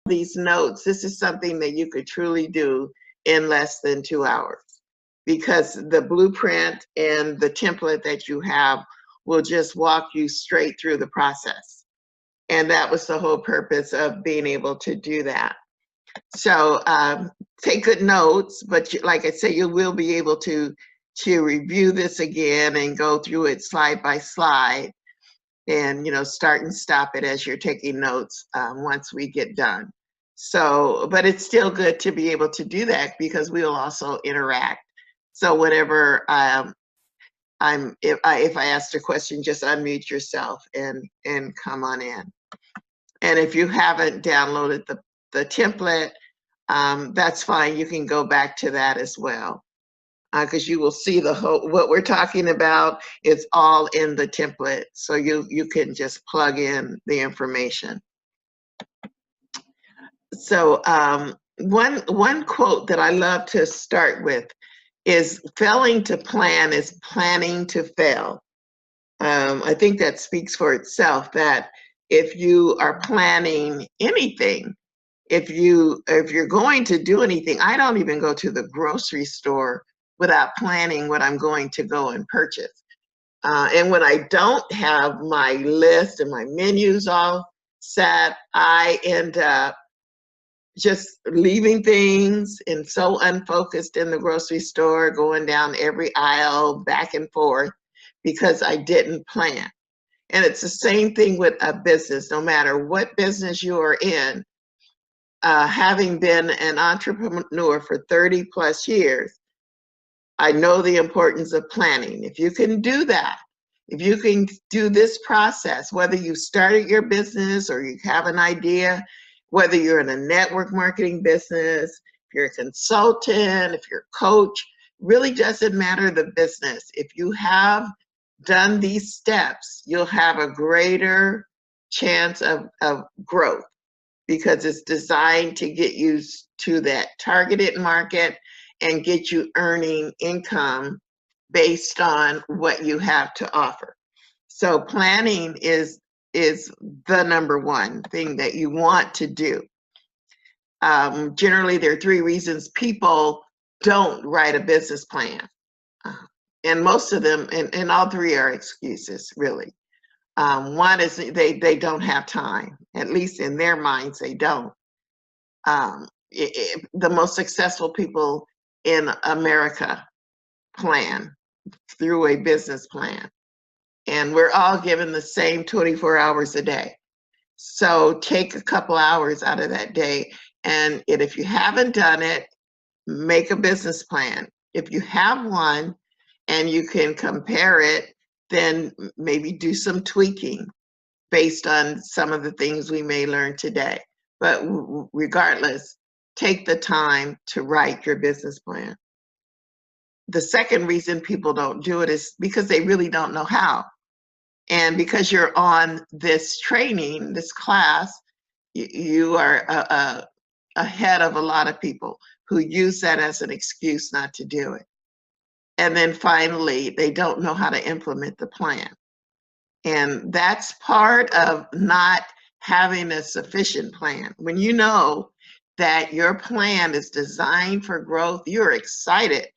these notes, this is something that you could truly do in less than 2 hours, because the blueprint and the template that you have will just walk you straight through the process. And that was the whole purpose of being able to do that. So take good notes, but like I say, you will be able to review this again and go through it slide by slide, and start and stop it as you're taking notes once we get done. So, but it's still good to be able to do that, because we will also interact. So whenever if I asked a question, just unmute yourself and come on in. And if you haven't downloaded the template, that's fine. You can go back to that as well, because you will see the whole, what we're talking about is all in the template. So you can just plug in the information. So one quote that I love to start with is, failing to plan is planning to fail. I think that speaks for itself, that if you are planning anything, if you're going to do anything, I don't even go to the grocery store without planning what I'm going to go and purchase. And when I don't have my list and my menus all set, I end up just leaving things and so unfocused in the grocery store, going down every aisle back and forth, because I didn't plan. And it's the same thing with a business. No matter what business you are in, having been an entrepreneur for 30 plus years, I know the importance of planning. If you can do that, if you can do this process, whether you started your business or you have an idea, whether you're in a network marketing business, if you're a consultant, if you're a coach, really doesn't matter the business. If you have done these steps, you'll have a greater chance of growth, because it's designed to get you to that targeted market and get you earning income based on what you have to offer. So planning is the number one thing that you want to do. Generally, there are 3 reasons people don't write a business plan. And most of them, and all 3 are excuses, really. One is they don't have time, at least in their minds, they don't. The most successful people in America plan through a business plan. And we're all given the same 24 hours a day. So take a couple hours out of that day. And if you haven't done it, make a business plan. If you have one and you can compare it, then maybe do some tweaking based on some of the things we may learn today. But regardless, take the time to write your business plan. The second reason people don't do it is because they really don't know how. And because you're on this training, this class, you are ahead of a lot of people who use that as an excuse not to do it. And then finally, they don't know how to implement the plan. And that's part of not having a sufficient plan. When you know that your plan is designed for growth, you're excited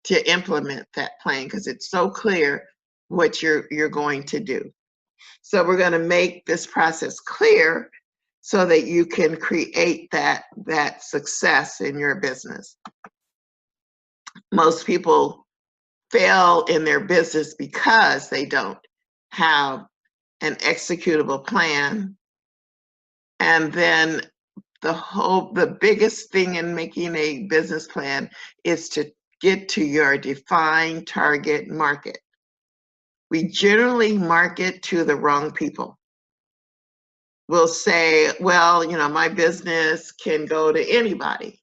to implement that plan, because it's so clear what you're going to do. So we're going to make this process clear so that you can create that success in your business. Most people fail in their business because they don't have an executable plan. And then the biggest thing in making a business plan is to get to your defined target market. We generally market to the wrong people. We'll say, well, my business can go to anybody.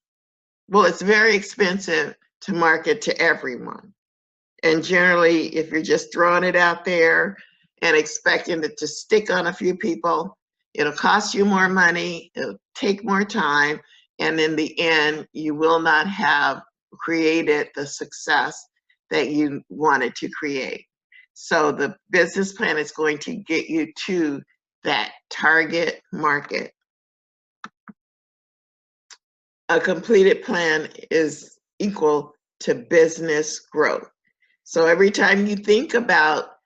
Well, it's very expensive to market to everyone. And generally, if you're just throwing it out there and expecting it to stick on a few people, it'll cost you more money, it'll take more time, and in the end, you will not have created the success that you wanted to create. So the business plan is going to get you to that target market. a completed plan is equal to business growth. So every time you think about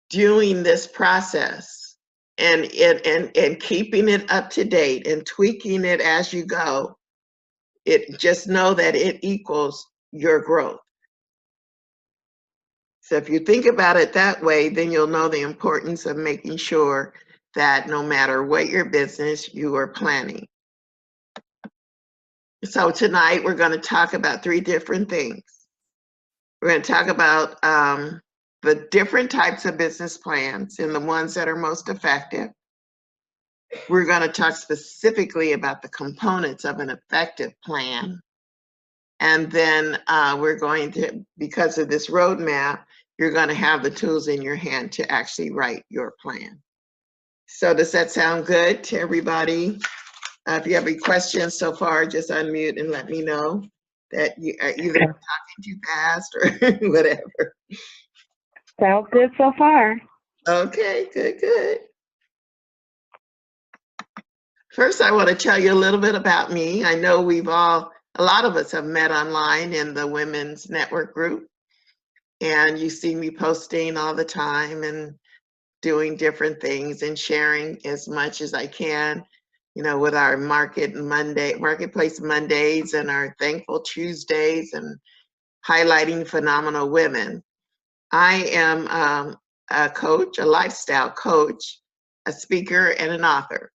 doing this process and keeping it up to date and tweaking it as you go, it just know that it equals your growth. So if you think about it that way, then you'll know the importance of making sure that no matter what your business, you are planning. So tonight we're going to talk about 3 different things. We're going to talk about the different types of business plans and the ones that are most effective. We're going to talk specifically about the components of an effective plan. And then we're going to, because of this roadmap, you're going to have the tools in your hand to actually write your plan. So does that sound good to everybody? If you have any questions so far, just unmute and let me know that you are either talking too fast or whatever. Sounds good so far. Okay, good, good. First, I want to tell you a little bit about me. I know a lot of us have met online in the Women's Network group, and you see me posting all the time and doing different things and sharing as much as I can, with our Marketplace Mondays and our Thankful Tuesdays and highlighting phenomenal women. I am a coach, a lifestyle coach, a speaker, and an author.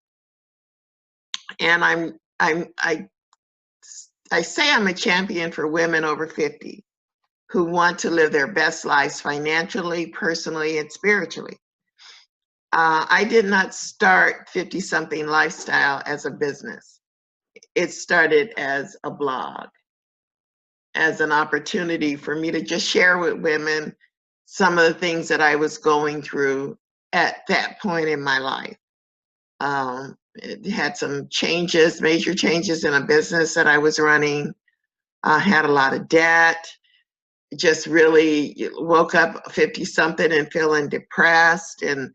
And I say I'm a champion for women over 50 who want to live their best lives financially, personally, and spiritually. I did not start 50-something lifestyle as a business. It started as a blog, as an opportunity for me to just share with women some of the things that I was going through at that point in my life. It had some changes, major changes in a business that I was running. I had a lot of debt, just really woke up 50-something and feeling depressed and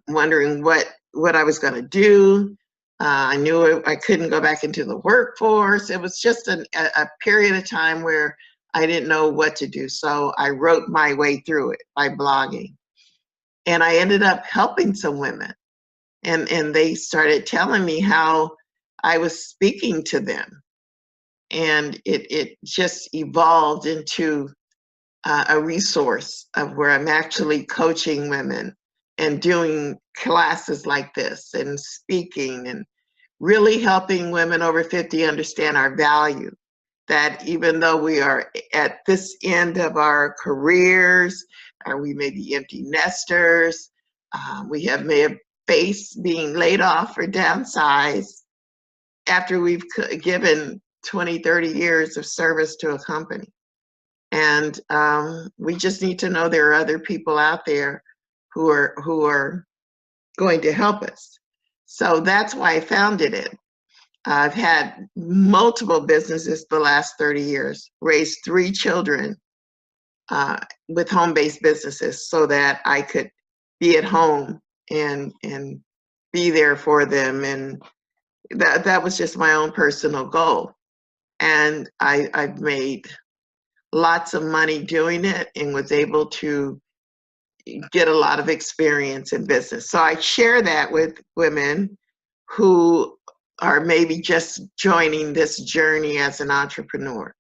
wondering what I was going to do. I knew I couldn't go back into the workforce. It was just a period of time where I didn't know what to do. So I wrote my way through it by blogging. And I ended up helping some women. And they started telling me how I was speaking to them. And it just evolved into a resource of where I'm actually coaching women and doing classes like this and speaking and really helping women over 50 understand our value. That even though we are at this end of our careers, or we may be empty nesters, may have faced being laid off or downsized after we've given 20, 30 years of service to a company. And we just need to know there are other people out there who are going to help us. So that's why I founded it. I've had multiple businesses the last 30 years, raised 3 children with home-based businesses so that I could be at home and be there for them. And that was just my own personal goal. And I've made lots of money doing it and was able to get a lot of experience in business. So I share that with women who are maybe just joining this journey as an entrepreneur.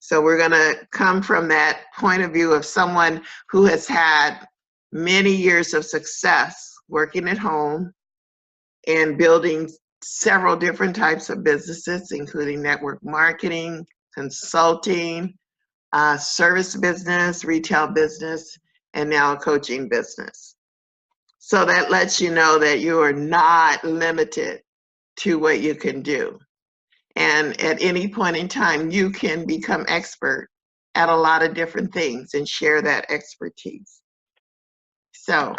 So we're going to come from that point of view of someone who has had many years of success working at home and building several different types of businesses, including network marketing, consulting, service business, retail business, and now a coaching business. So that lets you know that you are not limited to what you can do. And at any point in time, you can become expert at a lot of different things and share that expertise. So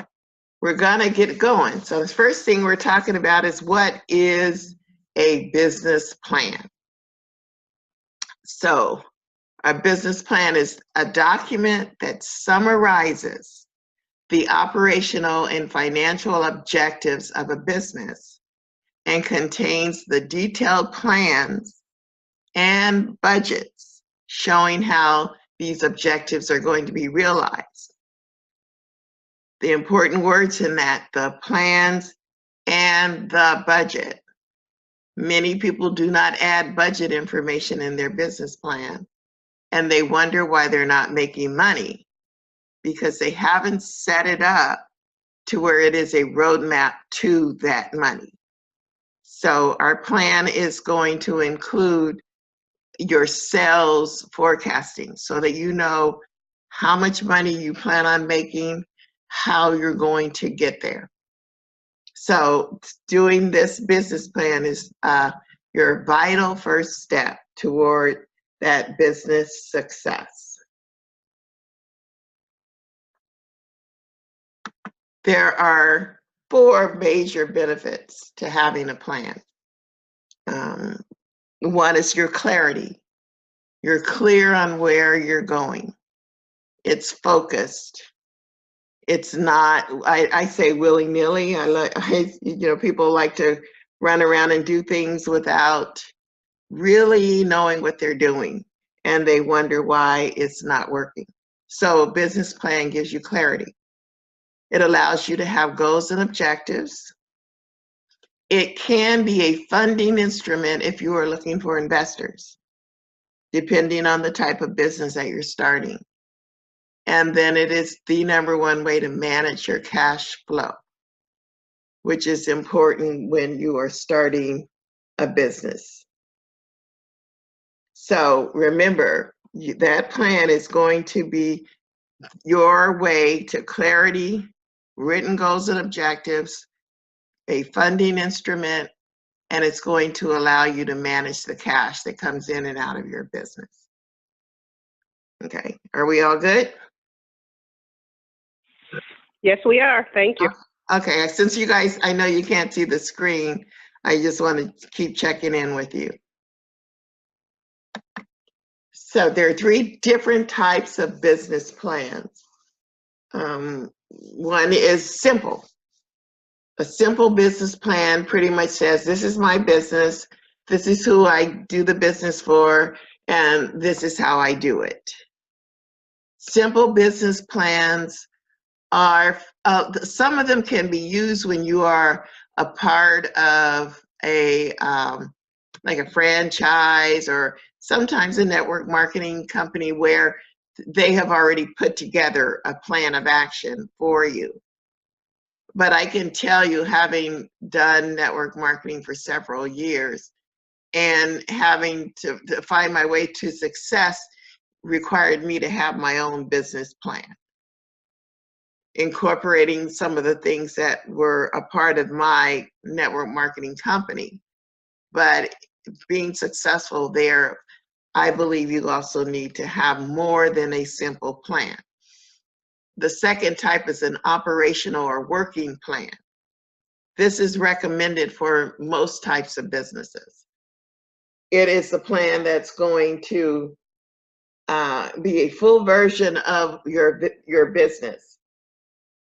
we're gonna get going. So the first thing we're talking about is, what is a business plan? So a business plan is a document that summarizes the operational and financial objectives of a business and contains the detailed plans and budgets showing how these objectives are going to be realized. The important words in that, the plans and the budget. Many people do not add budget information in their business plan, and they wonder why they're not making money because they haven't set it up to where it is a roadmap to that money. So our plan is going to include your sales forecasting so that you know how much money you plan on making, how you're going to get there. So doing this business plan is your vital first step toward that business success. There are 4 major benefits to having a plan. One is your clarity. You're clear on where you're going. It's focused. It's not, I say willy-nilly. People like to run around and do things without really knowing what they're doing, and they wonder why it's not working. So a business plan gives you clarity. It allows you to have goals and objectives. It can be a funding instrument if you are looking for investors, depending on the type of business that you're starting. And then it is the #1 way to manage your cash flow, which is important when you are starting a business. So remember, that plan is going to be your way to clarity, written goals and objectives, a funding instrument, and it's going to allow you to manage the cash that comes in and out of your business. Okay, are we all good? Yes, we are. Thank you. Okay, since you guys, I know you can't see the screen, I just want to keep checking in with you. So there are 3 different types of business plans. One is simple. A simple business plan pretty much says, this is my business, this is who I do the business for, and this is how I do it. Simple business plans are, some of them can be used when you are a part of a, like a franchise or sometimes a network marketing company where they have already put together a plan of action for you. But I can tell you, having done network marketing for several years and having to find my way to success required me to have my own business plan, incorporating some of the things that were a part of my network marketing company. But being successful there, I believe you also need to have more than a simple plan. The second type is an operational or working plan. This is recommended for most types of businesses. It is a plan that's going to be a full version of your business.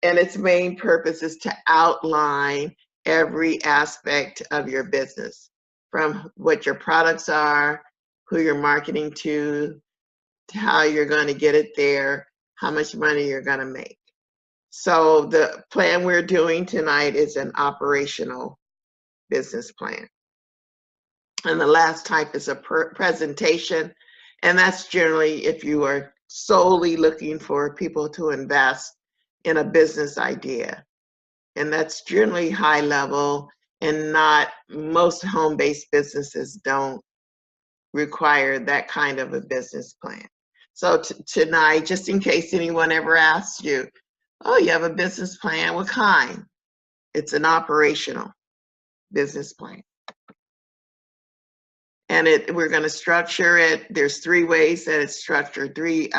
And its main purpose is to outline every aspect of your business, from what your products are, who you're marketing to how you're going to get it there, how much money you're going to make. So the plan we're doing tonight is an operational business plan. And the last type is a presentation. And that's generally if you are solely looking for people to invest in a business idea. And that's generally high level, and not most home-based businesses don't require that kind of a business plan. So tonight, just in case anyone ever asks you, oh, you have a business plan, what kind? It's an operational business plan. And we're going to structure it. There's 3 ways that it's structured, 3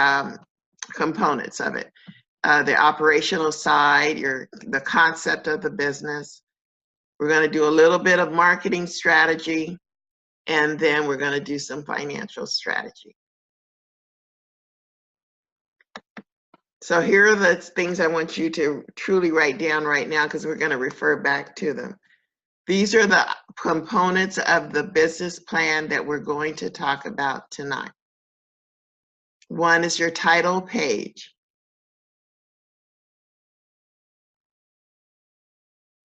components of it. The operational side, the concept of the business. We're going to do a little bit of marketing strategy, and then we're going to do some financial strategy. So here are the things I want you to truly write down right now, because we're going to refer back to them. These are the components of the business plan that we're going to talk about tonight. One is your title page.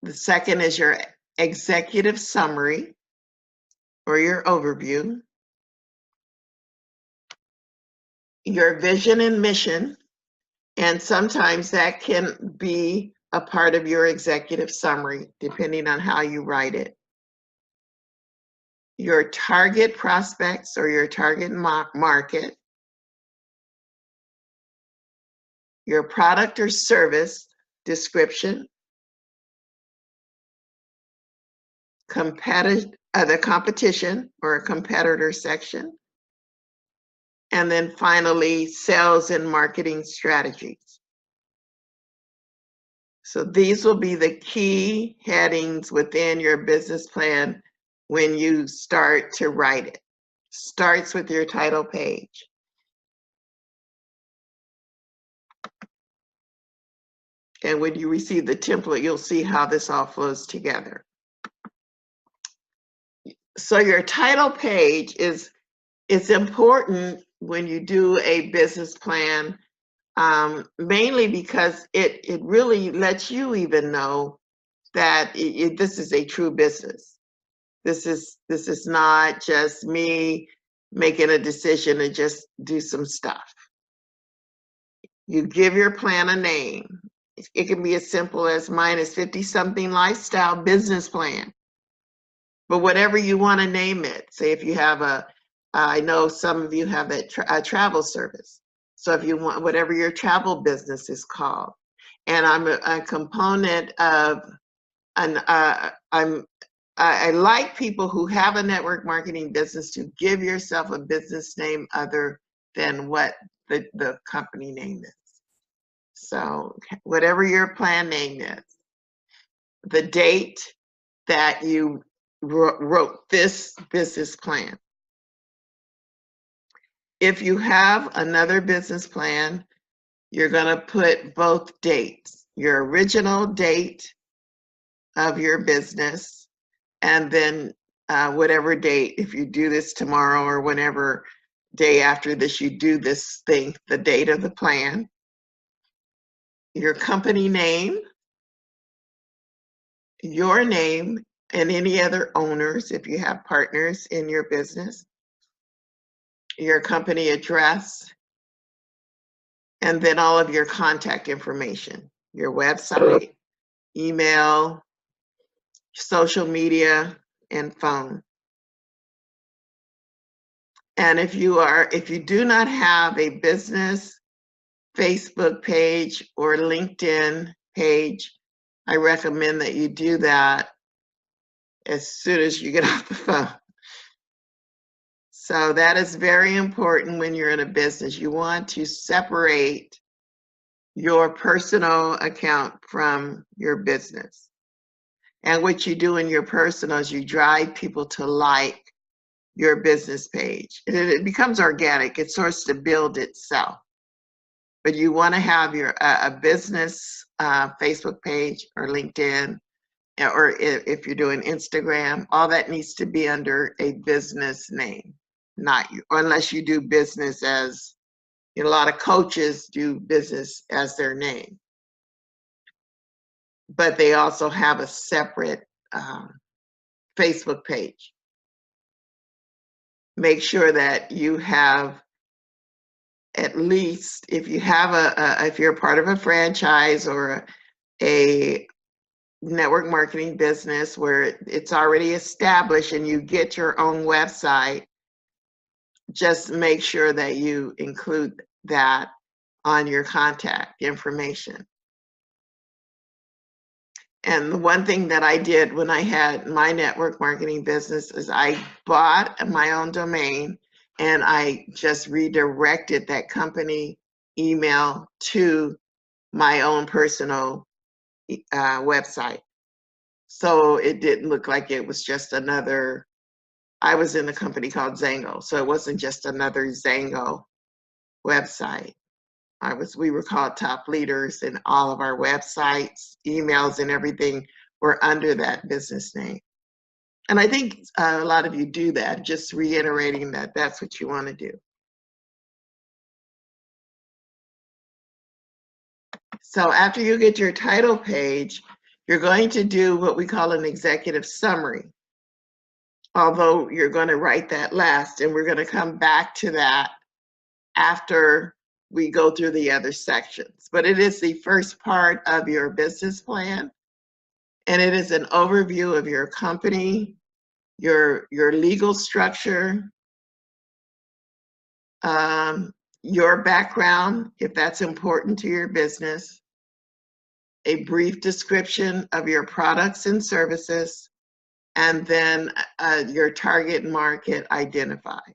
The second is your executive summary or your overview. Your vision and mission, and sometimes that can be a part of your executive summary, depending on how you write it. Your target prospects or your target market. Your product or service description. The competition or a competitor section. And then finally, sales and marketing strategies. So these will be the key headings within your business plan when you start to write it. Starts with your title page. And when you receive the template, you'll see how this all flows together. So your title page is important when you do a business plan, mainly because it really lets you even know that this is a true business. This is not just me making a decision to just do some stuff. You give your plan a name. It can be as simple as mine is 50-something lifestyle business plan. But whatever you want to name it, say if you have I know some of you have a travel service. So if you want, whatever your travel business is called. And I'm a component of, I like people who have a network marketing business to give yourself a business name other than what the company name is. So whatever your plan name is, the date that you wrote this business plan. If you have another business plan, you're going to put both dates, your original date of your business, and then whatever date, if you do this tomorrow or whenever day after this you do this thing, the date of the plan, your company name, your name, and any other owners if you have partners in your business, your company address, and then all of your contact information, your website, email, social media, and phone. And if you do not have a business Facebook page or LinkedIn page, I recommend that you do that as soon as you get off the phone. So that is very important when you're in a business. You want to separate your personal account from your business. And what you do in your personal is you drive people to like your business page. It becomes organic. It starts to build itself. But you want to have a business Facebook page or LinkedIn, or if you're doing Instagram, all that needs to be under a business name, not you, unless you do business as, a lot of coaches do business as their name. But they also have a separate Facebook page. Make sure that you have at least, if you have if you're part of a franchise or a network marketing business where it's already established and you get your own website, just make sure that you include that on your contact information. And the one thing that I did when I had my network marketing business is I bought my own domain and I just redirected that company email to my own personal website. So it didn't look like it was just another, I was in a company called Zango, so it wasn't just another Zango website. We were called top leaders, and all of our websites, emails, and everything were under that business name. And I think a lot of you do that, just reiterating that that's what you want to do. So after you get your title page, you're going to do what we call an executive summary. Although you're going to write that last, and we're going to come back to that after we go through the other sections. But it is the first part of your business plan, and it is an overview of your company, your legal structure, your background, if that's important to your business, a brief description of your products and services, and then your target market identified.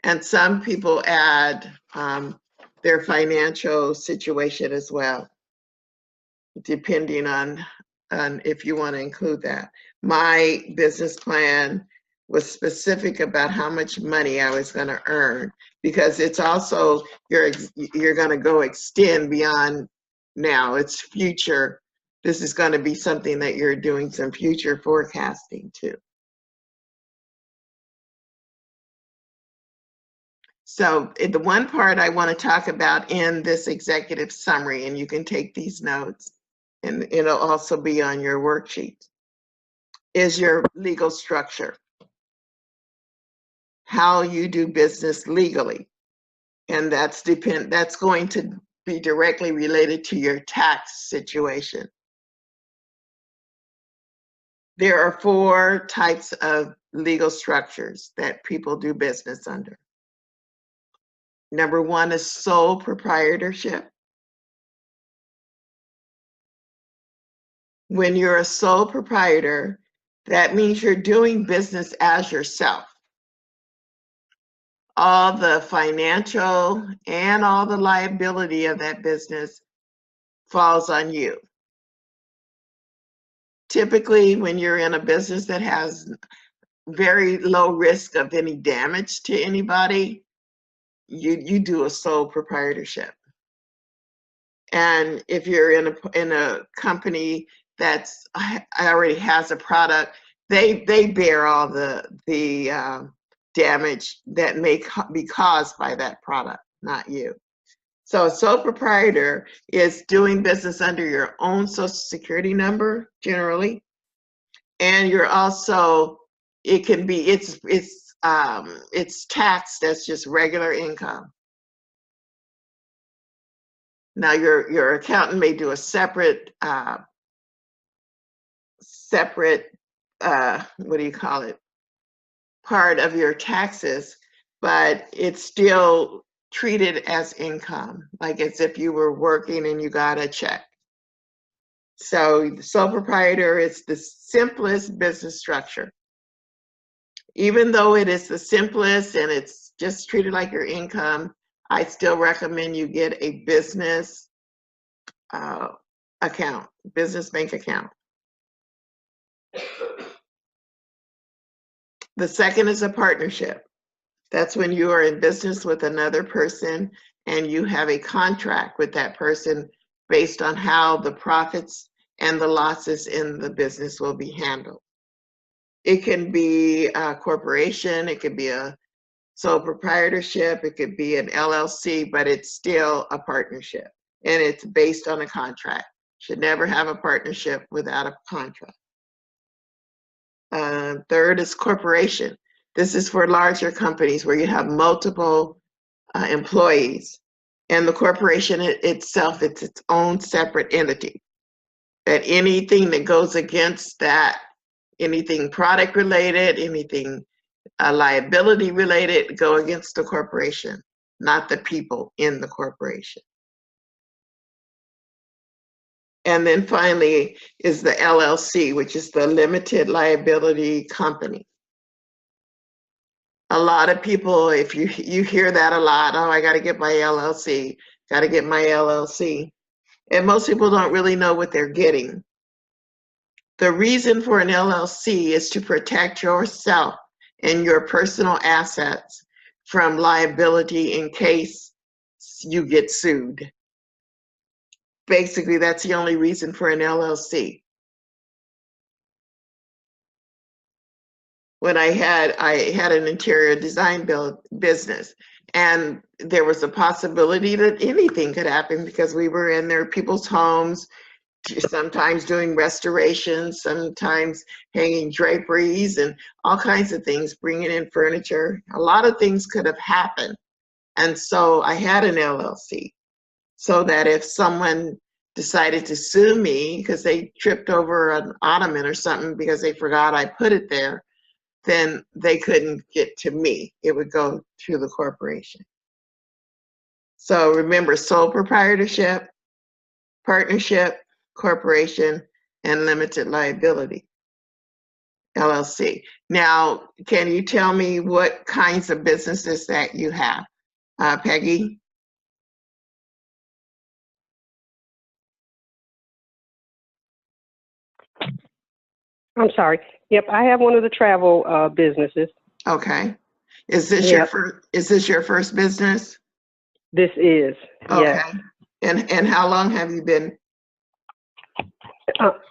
And some people add their financial situation as well, depending on if you want to include that. My business plan was specific about how much money I was going to earn, because it's also, you're going to go extend beyond now. It's future. This is going to be something that you're doing some future forecasting too. So the one part I want to talk about in this executive summary, and you can take these notes, and it'll also be on your worksheet, is your legal structure. How you do business legally. And that's going to be directly related to your tax situation. There are 4 types of legal structures that people do business under. Number 1 is sole proprietorship. When you're a sole proprietor, that means you're doing business as yourself. All the financial and all the liability of that business falls on you. Typically, when you're in a business that has very low risk of any damage to anybody, you do a sole proprietorship. And if you're in a company that's already has a product, they bear all the damage that may be caused by that product, not you. So a sole proprietor is doing business under your own Social Security number generally, and you're also, it can be, it's taxed as just regular income. Now your accountant may do a separate what do you call it, part of your taxes, but it's still treated as income, like as if you were working and you got a check. So the sole proprietor is the simplest business structure. Even though it is the simplest and it's just treated like your income, I still recommend you get a business account, business bank account. The second is a partnership. That's when you are in business with another person and you have a contract with that person based on how the profits and the losses in the business will be handled. It can be a corporation, it could be a sole proprietorship, it could be an LLC, but it's still a partnership and it's based on a contract. Should never have a partnership without a contract. Third is corporation. This is for larger companies where you have multiple employees, and the corporation itself, it's its own separate entity. That anything that goes against that, anything product related, anything liability related, go against the corporation, not the people in the corporation. And then finally is the LLC, which is the limited liability company. A lot of people, if you hear that a lot, oh, I got to get my LLC, got to get my LLC. And most people don't really know what they're getting. The reason for an LLC is to protect yourself and your personal assets from liability in case you get sued. Basically, that's the only reason for an LLC. when I had an interior design business, and there was a possibility that anything could happen because we were in their people's homes, sometimes doing restorations, sometimes hanging draperies and all kinds of things, bringing in furniture. A lot of things could have happened. And so I had an LLC so that if someone decided to sue me because they tripped over an ottoman or something because they forgot I put it there, then they couldn't get to me. It would go to the corporation. So remember, sole proprietorship, partnership, corporation, and limited liability, LLC. Now, can you tell me what kinds of businesses that you have? Peggy? I'm sorry. Yep, I have one of the travel businesses. Okay. Is this Yep. your first business? This is. Okay. Yes. And how long have you been?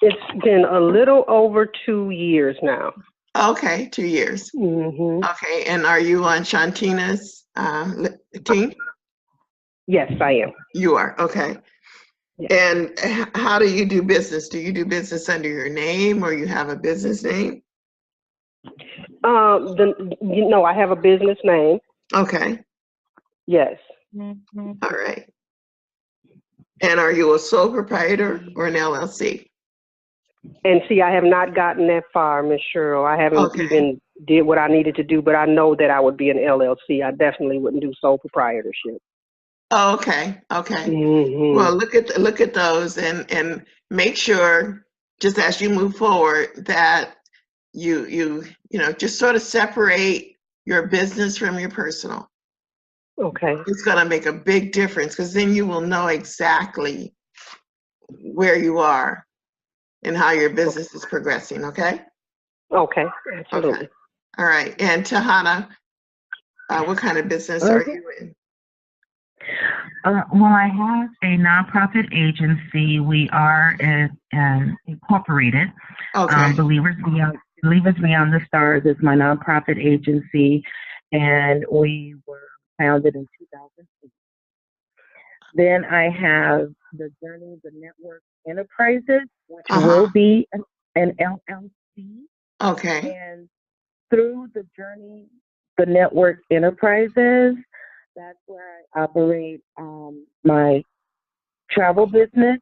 It's been a little over 2 years now. Okay, 2 years. Hmm. Okay, and are you on Shantina's team? Yes, I am. You are, okay. Yes. And how do you do business? Do you do business under your name or you have a business name? I have a business name. Okay, Yes. all right. And are you a sole proprietor or an LLC? And see, I have not gotten that far, Miss Cheryl. I haven't Okay. even did what I needed to do, but I know that I would be an LLC. I definitely wouldn't do sole proprietorship. Oh, okay, okay. Hmm. Well, look at those and make sure, just as you move forward, that you know, just sort of separate your business from your personal. Okay. It's going to make a big difference because then you will know exactly where you are and how your business is progressing. Okay. Okay. Okay. Absolutely. All right. And Tahana, what kind of business are you in? Well, I have a nonprofit agency. We are incorporated. Okay. Believers Beyond the Stars is my nonprofit agency, and we were founded in 2008. Then I have the Journey the Network Enterprises, which will be an LLC. Okay. And through the Journey the Network Enterprises, that's where I operate my travel business,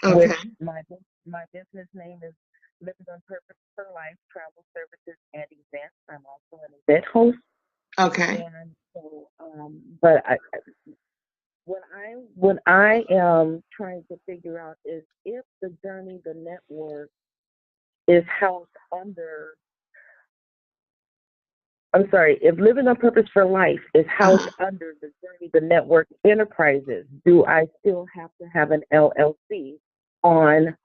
Okay. which my business name is Living on Purpose for Life Travel Services and Events. I'm also an event host. Okay. And so, but what I am trying to figure out is if the Journey the Network is housed under. I'm sorry, if Living on Purpose for Life is housed under the Journey the Network Enterprises, do I still have to have an LLC on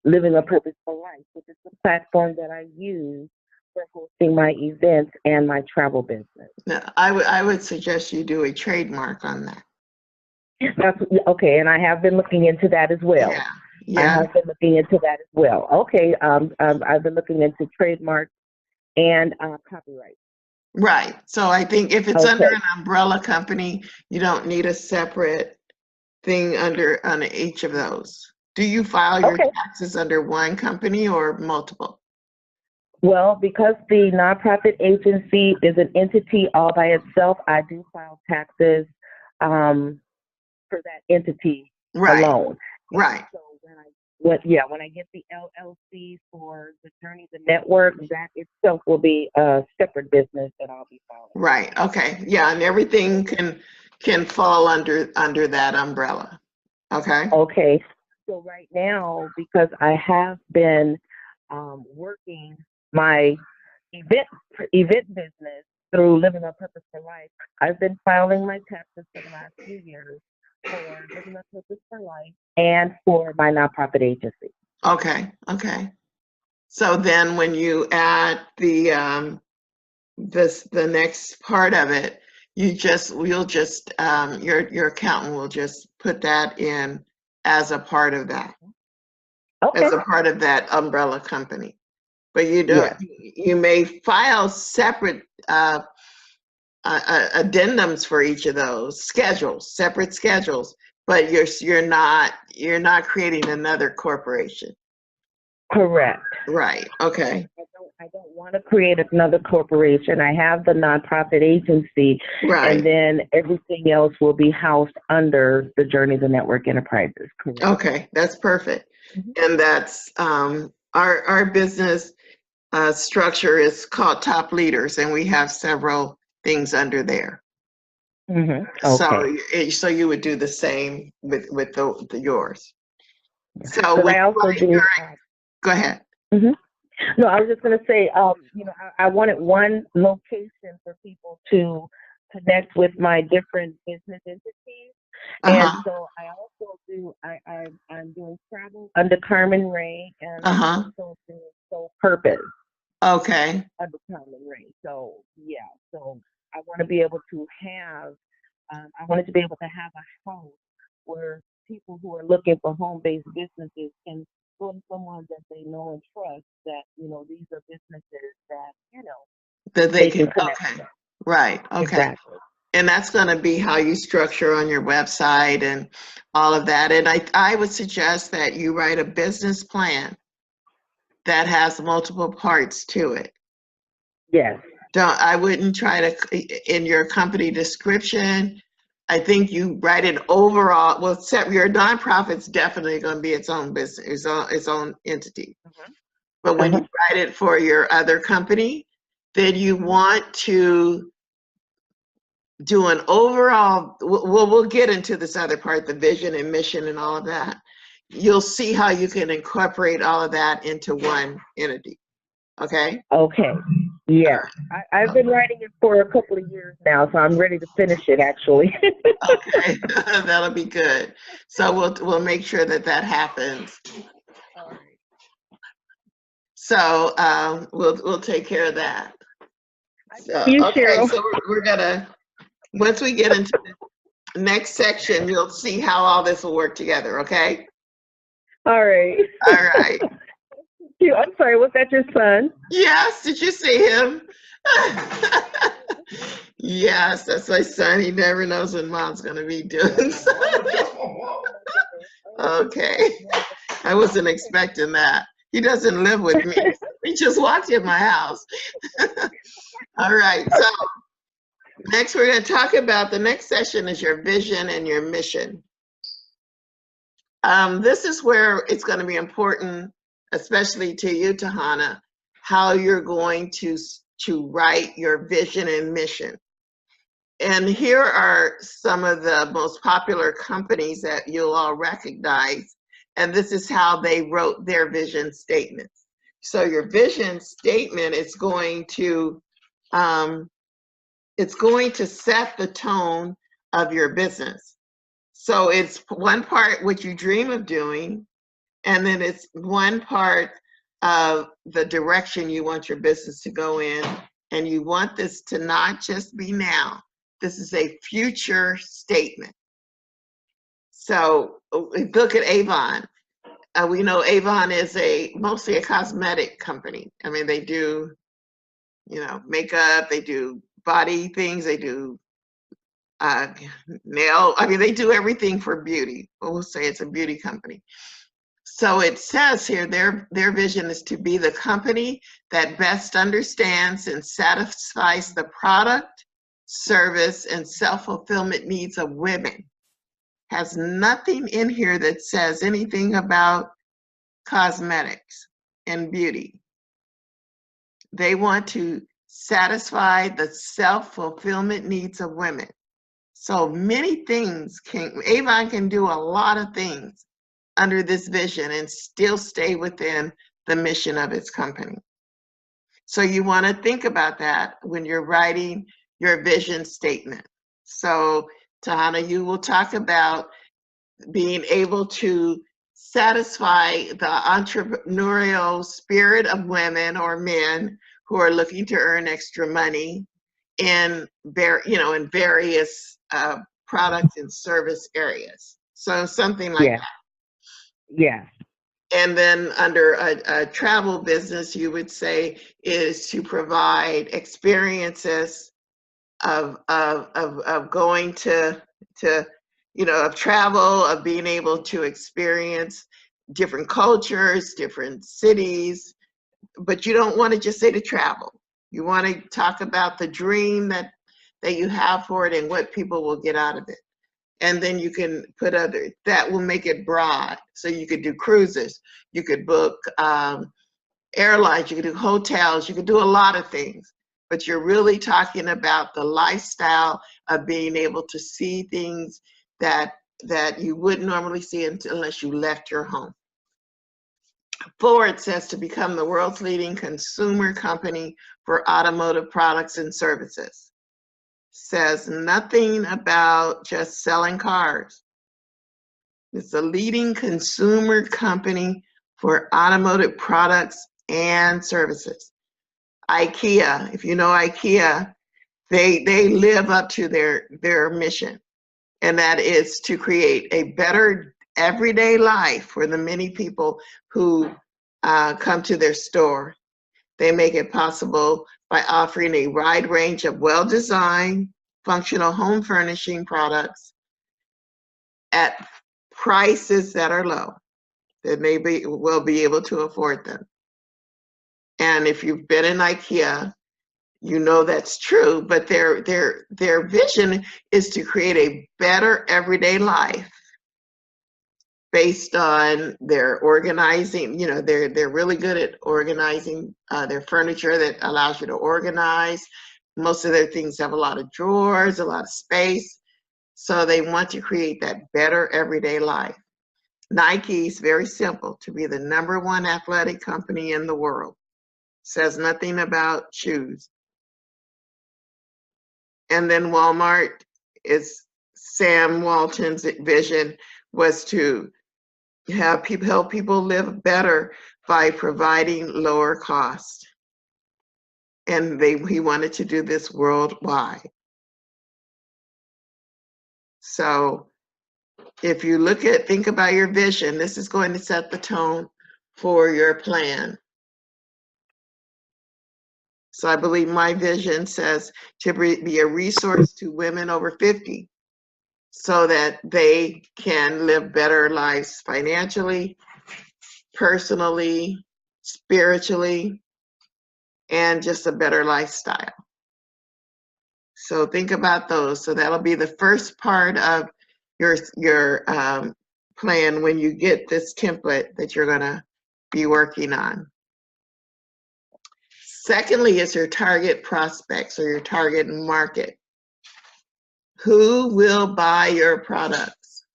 Living on Purpose for Life, which is the platform that I use for hosting my events and my travel business? No, I would suggest you do a trademark on that. That's okay, and I have been looking into that as well. Yeah. I Yeah. have been looking into that as well. Okay, I've been looking into trademark and copyright. Right. So I think if it's under Okay. an umbrella company, you don't need a separate thing on each of those. Do you file your Okay. taxes under one company or multiple? Well, because the nonprofit agency is an entity all by itself, I do file taxes for that entity Right. alone. Right. So when I get the LLC for the Journey the Network, that itself will be a separate business that I'll be filing. Right. Okay. Yeah, and everything can fall under that umbrella. Okay. Okay. So right now, because I have been working my event business through Living on Purpose for Life, I've been filing my taxes for the last few years for Living on Purpose for Life and for my nonprofit agency. Okay. Okay. So then when you add the next part of it, your accountant will just put that in as a part of that. Okay. As a part of that umbrella company. but you don't. Yes. You may file separate addendums for each of those schedules, separate schedules, but you're not creating another corporation. Correct. Right. Okay. I don't want to create another corporation. I have the nonprofit agency, Right. and then everything else will be housed under the Journey the Network Enterprises. Correct. Okay, that's perfect. Mhm. And that's our business structure is called Top Leaders, and we have several things under there. Okay. So you would do the same with the yours. So But when I also do. go ahead. No, I was just going to say, you know, I wanted one location for people to connect with my different business entities. And so I also do, I'm doing travel under Carmen Ray, and I'm also doing Soul Purpose Okay. under Carmen Ray. So, yeah, so I want to be able to have, I wanted to be able to have a house where people who are looking for home-based businesses can go to someone that they know and trust, that, you know, these are businesses that, you know, That they can connect okay. with. Right. Okay. Exactly. And that's going to be how you structure on your website and all of that. And I would suggest that you write a business plan that has multiple parts to it. Yes. I wouldn't try to, in your company description, I think you write it overall. Well, your nonprofit's definitely going to be its own business, its own entity. But when you write it for your other company, then you want to do an overall, we'll get into this other part, the vision and mission and all of that. You'll see how you can incorporate all of that into one entity. Okay? Okay. Yeah. I've been writing it for a couple of years now, so I'm ready to finish it, actually. Okay, that'll be good. So we'll make sure that happens. All right. So we'll take care of that. So okay, Cheryl. so we're gonna, once we get into the next section, you'll see how all this will work together. Okay. All right. All right. I'm sorry. Was that your son? Yes. Did you see him? Yes, that's my son. He never knows when mom's gonna be doing something. Okay. I wasn't expecting that. He doesn't live with me. He just walked in my house. All right. So next we're going to talk about, the next session is your vision and your mission. This is where it's going to be important, especially to you, Tahana, how you're going to write your vision and mission. And here are some of the most popular companies that you'll all recognize. And this is how they wrote their vision statements. So your vision statement is going to set the tone of your business. So it's one part what you dream of doing, and then it's one part of the direction you want your business to go in. And you want this to not just be now. This is a future statement. So look at Avon. We know Avon is mostly a cosmetic company. I mean, they do, you know, makeup, they do body things, they do nail. I mean, they do everything for beauty. We'll say it's a beauty company. So it says here, their vision is to be the company that best understands and satisfies the product, service, and self-fulfillment needs of women. Has nothing in here that says anything about cosmetics and beauty. They want to satisfy the self-fulfillment needs of women. So many things Avon can do a lot of things under this vision and still stay within the mission of its company. So you want to think about that when you're writing your vision statement. So Tahana, you will talk about being able to satisfy the entrepreneurial spirit of women or men who are looking to earn extra money in various product and service areas. So something like that. Yes. And then under a travel business, you would say is to provide experiences of going to of travel, of being able to experience different cultures, different cities. But you don't want to just say to travel. You want to talk about the dream that you have for it and what people will get out of it. And then you can put other, that will make it broad. So you could do cruises, you could book airlines, you could do hotels, you could do a lot of things. But you're really talking about the lifestyle of being able to see things that you wouldn't normally see unless you left your home. 4, it says to become the world's leading consumer company for automotive products and services. Says nothing about just selling cars. It's a leading consumer company for automotive products and services. IKEA, if you know IKEA, they live up to their mission, and that is to create a better everyday life for the many people who come to their store. They make it possible by offering a wide range of well-designed, functional home furnishing products at prices that are low, that will be able to afford them. And if you've been in IKEA, you know that's true, but their vision is to create a better everyday life based on their organizing. They're really good at organizing their furniture that allows you to organize. Most of their things have a lot of drawers, a lot of space. So they want to create that better everyday life. Nike is very simple, to be the #1 athletic company in the world. Says nothing about shoes. And then Walmart is Sam Walton's vision was to help people live better by providing lower cost. And he wanted to do this worldwide. So if you think about your vision, this is going to set the tone for your plan. So I believe my vision says to be a resource to women over 50 so that they can live better lives financially, personally, spiritually, and just a better lifestyle. So think about those. So that'll be the first part of your plan when you get this template that you're gonna be working on. Secondly is your target prospects or your target market. Who will buy your products?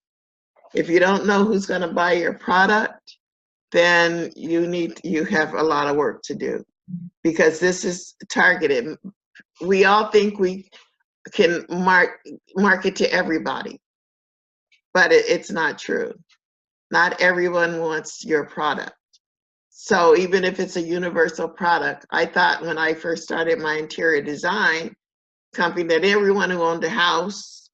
If you don't know who's gonna buy your product, then you have a lot of work to do, because this is targeted. We all think we can market to everybody, but it's not true. Not everyone wants your product. So even if it's a universal product, I thought when I first started my interior design company that everyone who owned a house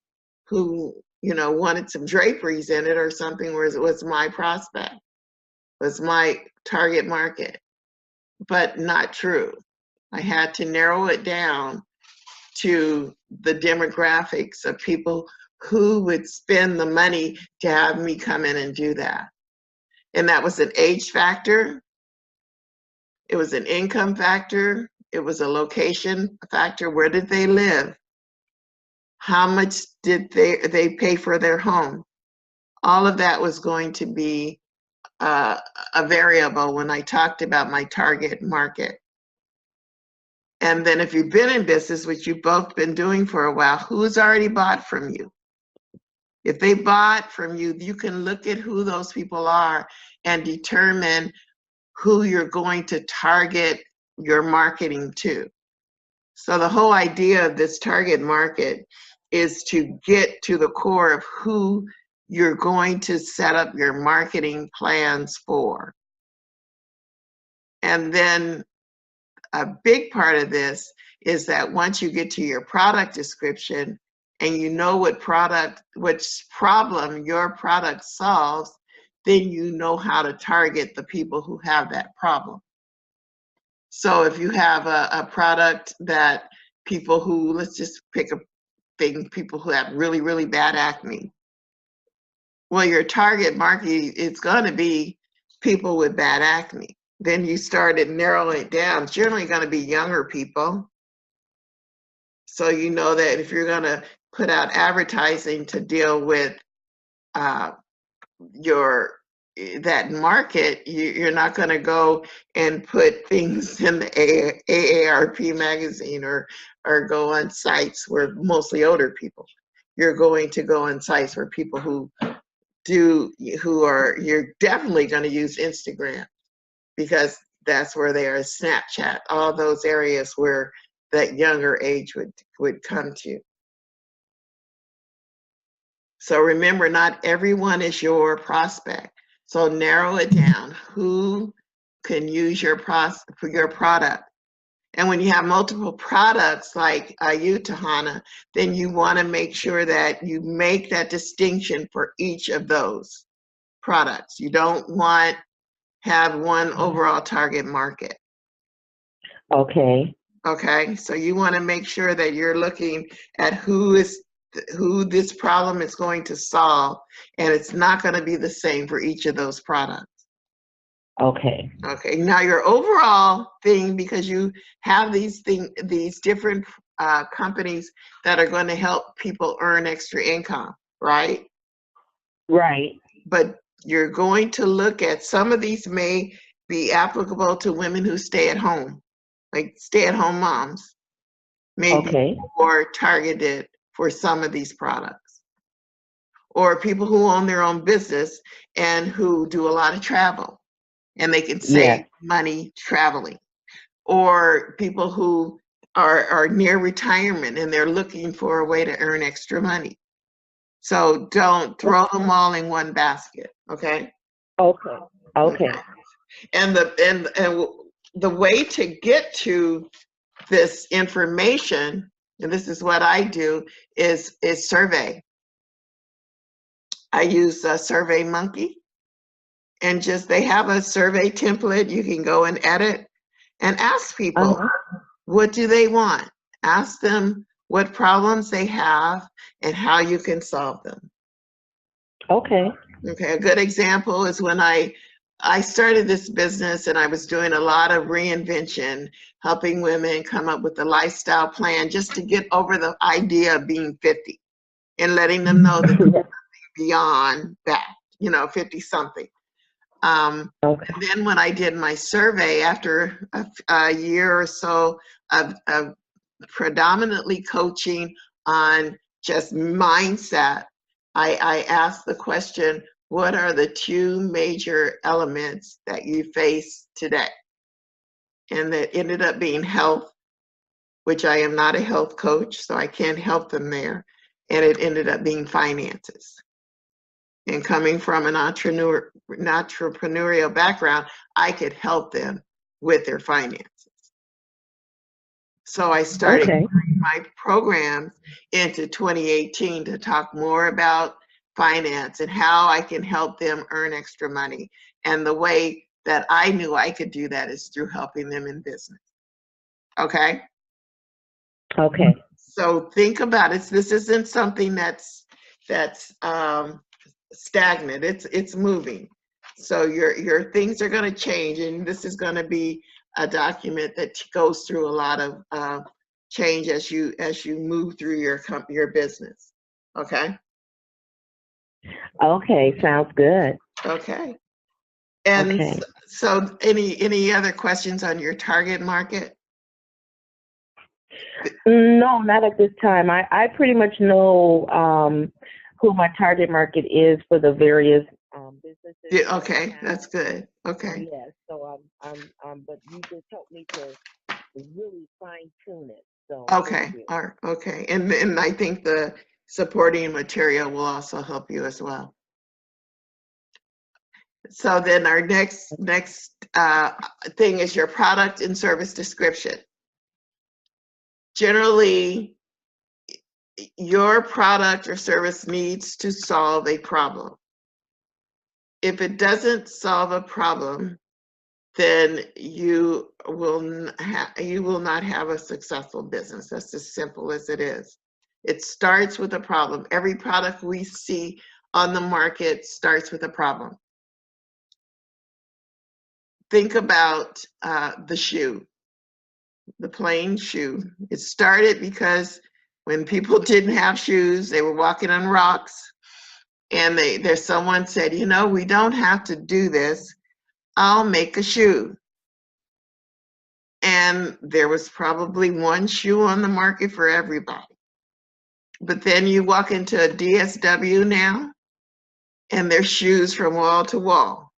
who wanted some draperies in it or something was my prospect, was my target market. But not true. I had to narrow it down to the demographics of people who would spend the money to have me come in and do that. And that was an age factor. It was an income factor. It was a location factor. Where did they live? How much did they pay for their home? All of that was going to be a variable when I talked about my target market. And then if you've been in business, which you've both been doing for a while, who's already bought from you? If they bought from you, you can look at who those people are and determine who you're going to target your marketing to. So the whole idea of this target market is to get to the core of who you're going to set up your marketing plans for. And then a big part of this is that once you get to your product description and you know which problem your product solves, then you know how to target the people who have that problem. So if you have a product that people who, let's just pick a thing, people who have really, really bad acne. Well, your target market is going to be people with bad acne. Then you started narrowing it down. It's generally going to be younger people. So you know that if you're going to put out advertising to deal with that market, you're not going to go and put things in the AARP magazine or go on sites where mostly older people. You're going to go on sites where people you're definitely going to use Instagram, because that's where they are. Snapchat, all those areas where that younger age would come to. So remember, not everyone is your prospect. So narrow it down. Who can use your product? And when you have multiple products like you, Tahana, then you want to make sure that you make that distinction for each of those products. You don't want have one overall target market. Okay. Okay, so you want to make sure that you're looking at who this problem is going to solve, and it's not going to be the same for each of those products. Okay. Okay, now your overall thing, because you have these different companies that are going to help people earn extra income, right? Right. But you're going to look at, some of these may be applicable to women who stay at home, like stay-at-home moms, maybe more targeted for some of these products. Or people who own their own business and who do a lot of travel, and they can save money traveling. Or people who are near retirement and they're looking for a way to earn extra money. So don't throw them all in one basket, okay? Okay. And the way to get to this information, and this is what I do, is survey. I use SurveyMonkey, and they have a survey template you can go and edit and ask people, what do they want? Ask them what problems they have and how you can solve them. Okay. Okay, a good example is when I started this business, and I was doing a lot of reinvention, helping women come up with a lifestyle plan just to get over the idea of being 50 and letting them know that there's beyond that, 50 something. And then when I did my survey after a year or so of predominantly coaching on just mindset, I asked the question, what are the two major elements that you face today? And that ended up being health, which I am not a health coach, so I can't help them there. And it ended up being finances. And coming from an entrepreneurial background, I could help them with their finances. So I started my programs into 2018 to talk more about finance and how I can help them earn extra money. And the way that I knew I could do that is through helping them in business. Okay? Okay. So think about it. This isn't something that's stagnant. It's moving. So your things are going to change, and this is going to be a document that goes through a lot of change as you move through your business. Okay. Okay. Sounds good. Okay. And so any other questions on your target market? No, not at this time. I pretty much know who my target market is for the various businesses. Yeah, okay, that's good. Okay. Yes, so but you just helped me to really fine tune it. So okay, all right, okay, and I think the supporting material will also help you as well. So then our next thing is your product and service description. Generally, your product or service needs to solve a problem. if it doesn't solve a problem, then you will not have a successful business. That's as simple as it is. It starts with a problem. Every product we see on the market starts with a problem. Think about the shoe, the plain shoe. It started because when people didn't have shoes, they were walking on rocks, and there's someone said, you know, we don't have to do this. I'll make a shoe. And there was probably one shoe on the market for everybody. But then you walk into a DSW now, and there's shoes from wall to wall.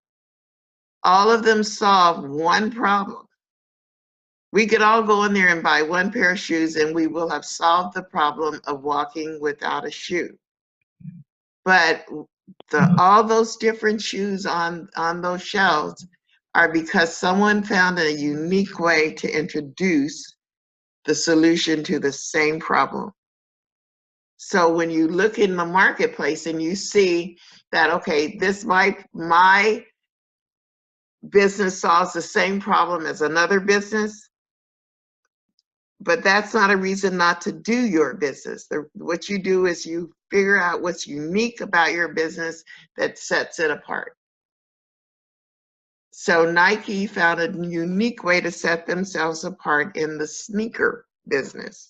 All of them solve one problem. We could all go in there and buy one pair of shoes, and we will have solved the problem of walking without a shoe. But all those different shoes on those shelves are because someone found a unique way to introduce the solution to the same problem. So when you look in the marketplace and you see that, okay, this my business solves the same problem as another business, but that's not a reason not to do your business. What you do is you figure out what's unique about your business that sets it apart. So Nike found a unique way to set themselves apart in the sneaker business.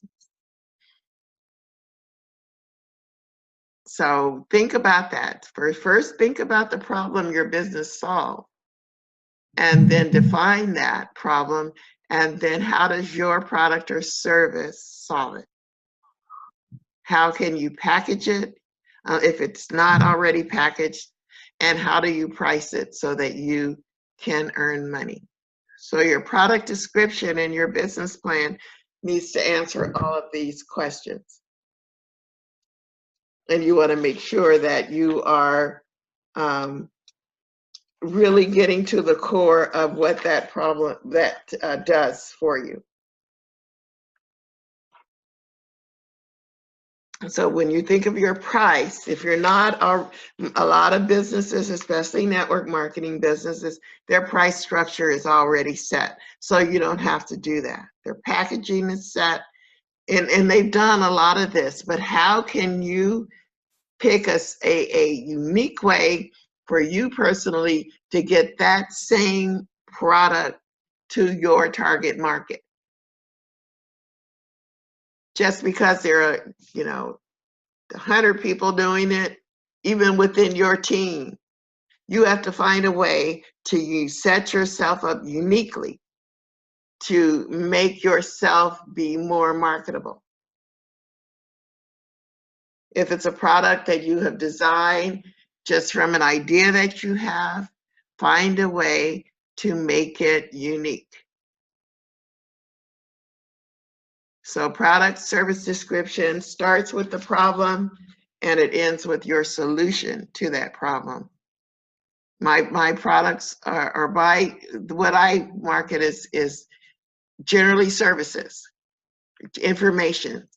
So think about that. First, think about the problem your business solves, and then define that problem, and then how does your product or service solve it? How can you package it if it's not already packaged, and how do you price it so that you can earn money? So your product description and your business plan needs to answer all of these questions. And you want to make sure that you are really getting to the core of what that problem does for you. So when you think of your price, if you're not, a lot of businesses, especially network marketing businesses, their price structure is already set. So you don't have to do that. Their packaging is set, and they've done a lot of this, but how can you pick a unique way for you personally to get that same product to your target market? Just because there are, 100 people doing it, even within your team, you have to find a way to set yourself up uniquely to make yourself be more marketable. If it's a product that you have designed just from an idea that you have, find a way to make it unique. So product service description starts with the problem and it ends with your solution to that problem. My products are what I market is generally services, information.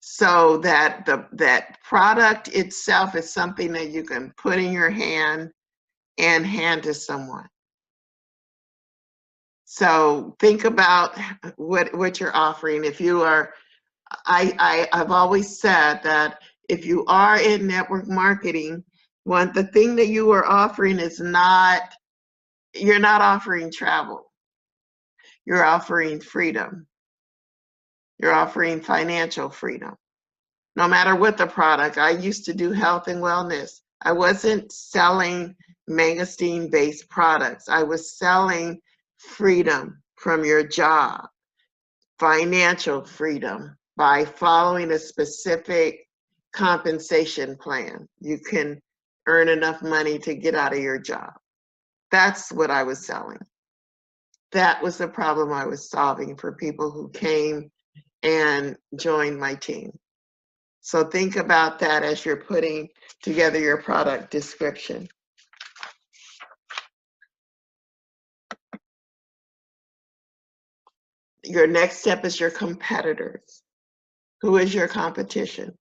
So that that product itself is something that you can put in your hand and hand to someone. So think about what you're offering. If you are, I've always said that if you are in network marketing, the thing that you are offering is you're not offering travel. You're offering freedom. You're offering financial freedom. No matter what the product, I used to do health and wellness. I wasn't selling magazine-based products. I was selling freedom from your job, financial freedom by following a specific compensation plan. You can earn enough money to get out of your job. That's what I was selling. That was the problem I was solving for people who came and joined my team. So think about that as you're putting together your product description. Your next step is your competitors. Who is your competition?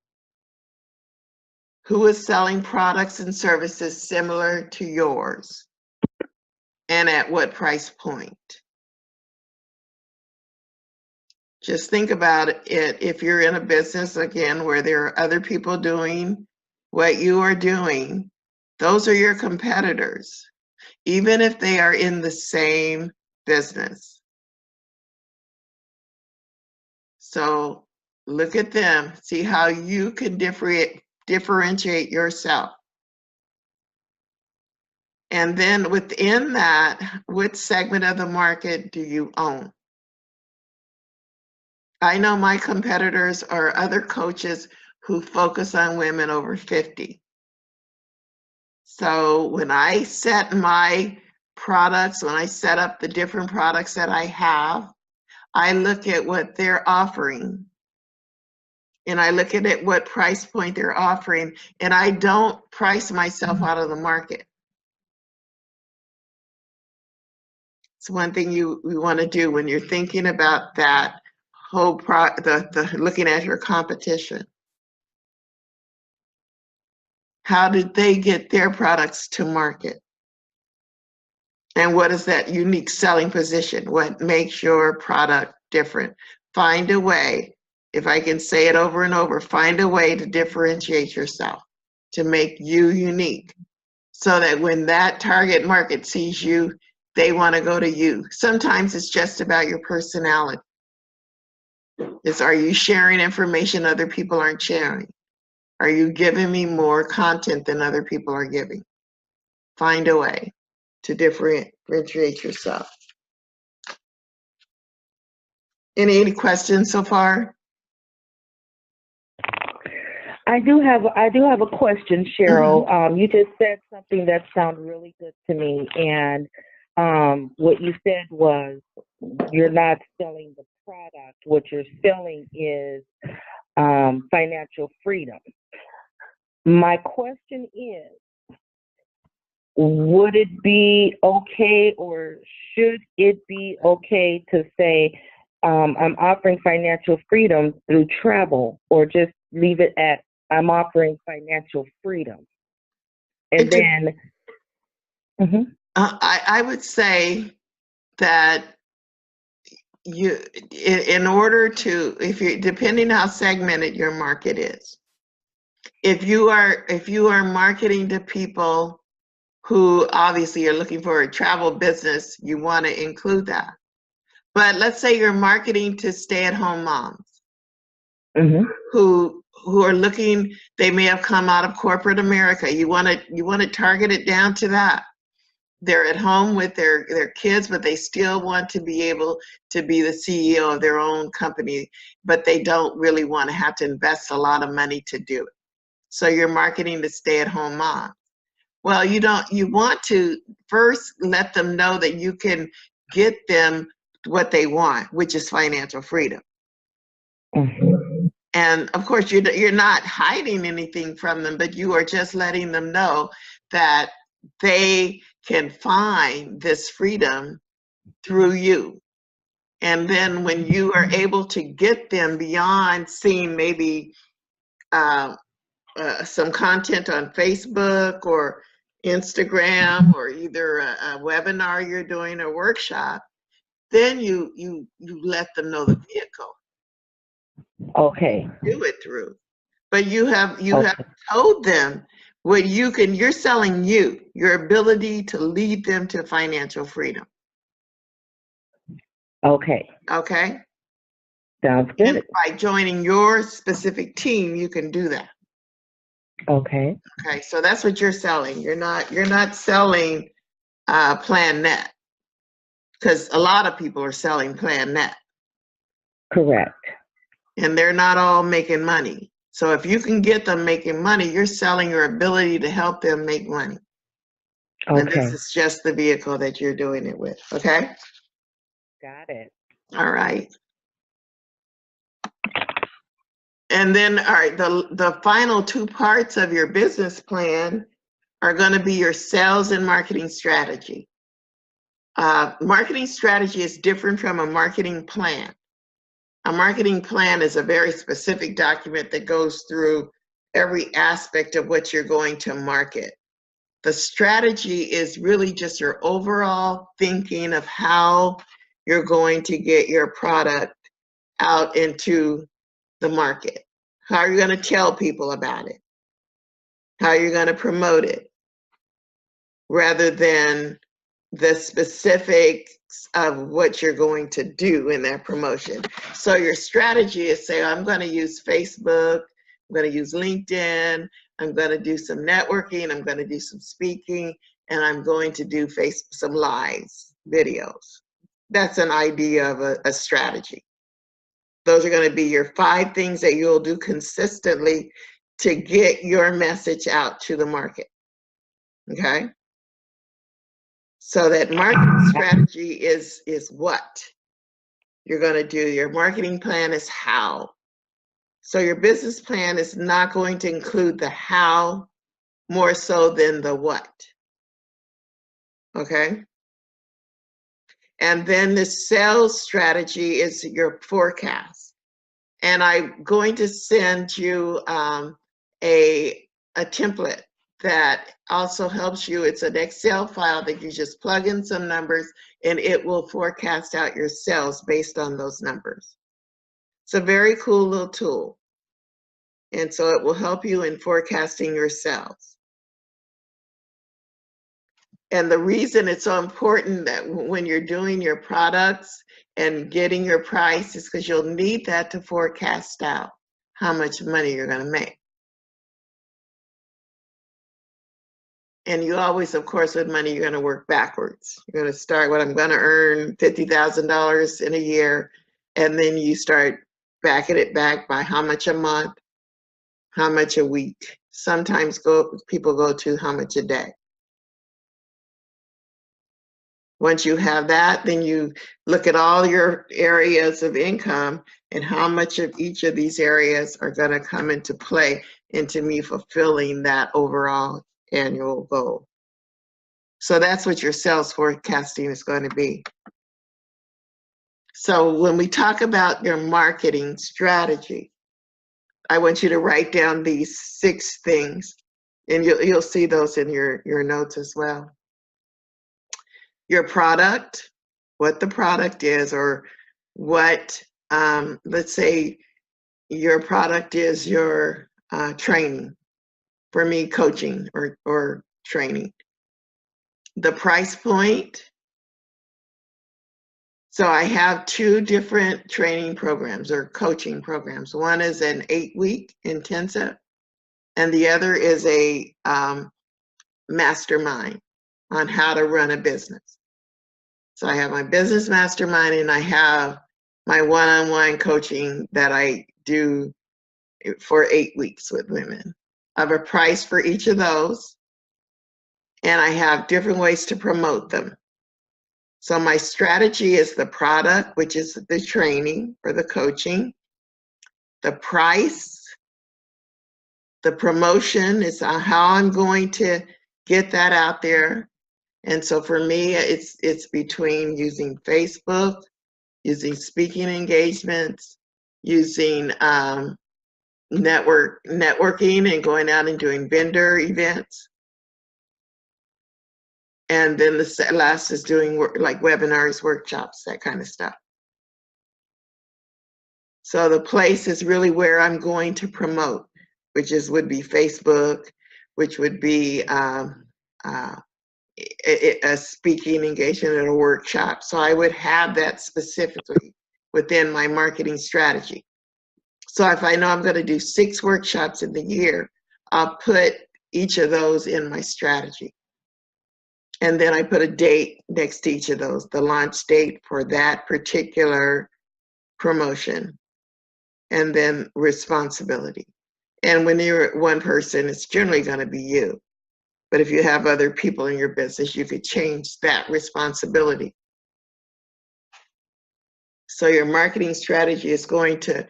who is selling products and services similar to yours, and at what price point. Just think about it. If you're in a business, again, where there are other people doing what you are doing, those are your competitors, even if they are in the same business. So look at them, see how you can differentiate yourself. And then within that, what segment of the market do you own? I know my competitors are other coaches who focus on women over 50. So when I set my products, when I set up the different products that I have, I look at what they're offering. And I look at it, what price point they're offering, and I don't price myself out of the market. It's one thing you want to do when you're thinking about that whole looking at your competition. How did they get their products to market? And what is that unique selling position? What makes your product different? Find a way, if I can say it over and over, find a way to differentiate yourself, to make you unique, so that when that target market sees you, they want to go to you. Sometimes it's just about your personality. Are you sharing information other people aren't sharing? Are you giving me more content than other people are giving? Find a way to differentiate yourself. Any questions so far? I do have a question, Cheryl. You just said something that sounded really good to me, and what you said was you're not selling the product. What you're selling is financial freedom. My question is, would it be okay, or should it be okay to say I'm offering financial freedom through travel, or just leave it at I'm offering financial freedom? And then I would say that you, in order to, depending how segmented your market is, if you are marketing to people who obviously are looking for a travel business, you want to include that. But let's say you're marketing to stay-at-home moms who are looking, they may have come out of corporate America. You want to target it down to that. They're at home with their kids, but they still want to be able to be the CEO of their own company, but they don't really want to have to invest a lot of money to do it. So you're marketing to stay-at-home moms. Well, you want to first let them know that you can get them what they want, which is financial freedom. And of course, you're not hiding anything from them, but you are just letting them know that they can find this freedom through you. And then when you are able to get them beyond seeing maybe some content on Facebook or Instagram, or either a webinar you're doing, a workshop, then you let them know the vehicle. Okay. Do it through. But you have told them what you're selling your ability to lead them to financial freedom. Okay. Okay? Sounds good. And by joining your specific team, you can do that. Okay. Okay, so that's what you're selling. You're not selling PlanNet, because a lot of people are selling PlanNet. Correct. And they're not all making money. So if you can get them making money, you're selling your ability to help them make money. Okay. And this is just the vehicle that you're doing it with. Okay? Got it. All right. And then, all right, the final two parts of your business plan are going to be your sales and marketing strategy. Marketing strategy is different from a marketing plan. A marketing plan is a very specific document that goes through every aspect of what you're going to market. The strategy is really just your overall thinking of how you're going to get your product out into the market. How are you going to tell people about it? How you're going to promote it, rather than the specifics of what you're going to do in that promotion. So your strategy is say, I'm going to use Facebook, I'm going to use LinkedIn, I'm going to do some networking, I'm going to do some speaking, and I'm going to do some lives, videos. That's an idea of a strategy. Those are going to be your 5 things that you'll do consistently to get your message out to the market. Okay? So that marketing strategy is what you're going to do. Your marketing plan is how. So your business plan is not going to include the how more so than the what. Okay? And then the sales strategy is your forecast. And I'm going to send you a template that also helps you. It's an Excel file that you just plug in some numbers and it will forecast out your sales based on those numbers. It's a very cool little tool. And so it will help you in forecasting your sales. And the reason it's so important that when you're doing your products and getting your price is because you'll need that to forecast out how much money you're going to make. And you always, of course, with money, you're going to work backwards. You're going to start what I'm going to earn $50,000 in a year. And then you start backing it back by how much a month, how much a week. Sometimes people go to how much a day. Once you have that, then you look at all your areas of income and how much of each of these areas are going to come into play into me fulfilling that overall annual goal. So that's what your sales forecasting is going to be. So when we talk about your marketing strategy, I want you to write down these 6 things, and you'll see those in your notes as well. Your product, what the product is, or what, let's say your product is your training. For me, coaching or training. The price point. So I have 2 different training programs or coaching programs. One is an 8-week intensive, and the other is a mastermind on how to run a business. So I have my business mastermind and I have my one-on-one coaching that I do for 8 weeks with women. I have a price for each of those, and I have different ways to promote them. So my strategy is the product, which is the training or the coaching, the price, the promotion is how I'm going to get that out there. And so for me, it's between using Facebook, using speaking engagements, using networking and going out and doing vendor events. And then the last is doing like webinars, workshops, that kind of stuff. So the place is really where I'm going to promote, which would be Facebook, which would be a speaking engagement at a workshop. So I would have that specifically within my marketing strategy. So if I know I'm going to do 6 workshops in the year, I'll put each of those in my strategy. And then I put a date next to each of those, the launch date for that particular promotion, and then responsibility. And when you're one person, it's generally going to be you. But if you have other people in your business, you could change that responsibility. So your marketing strategy is going to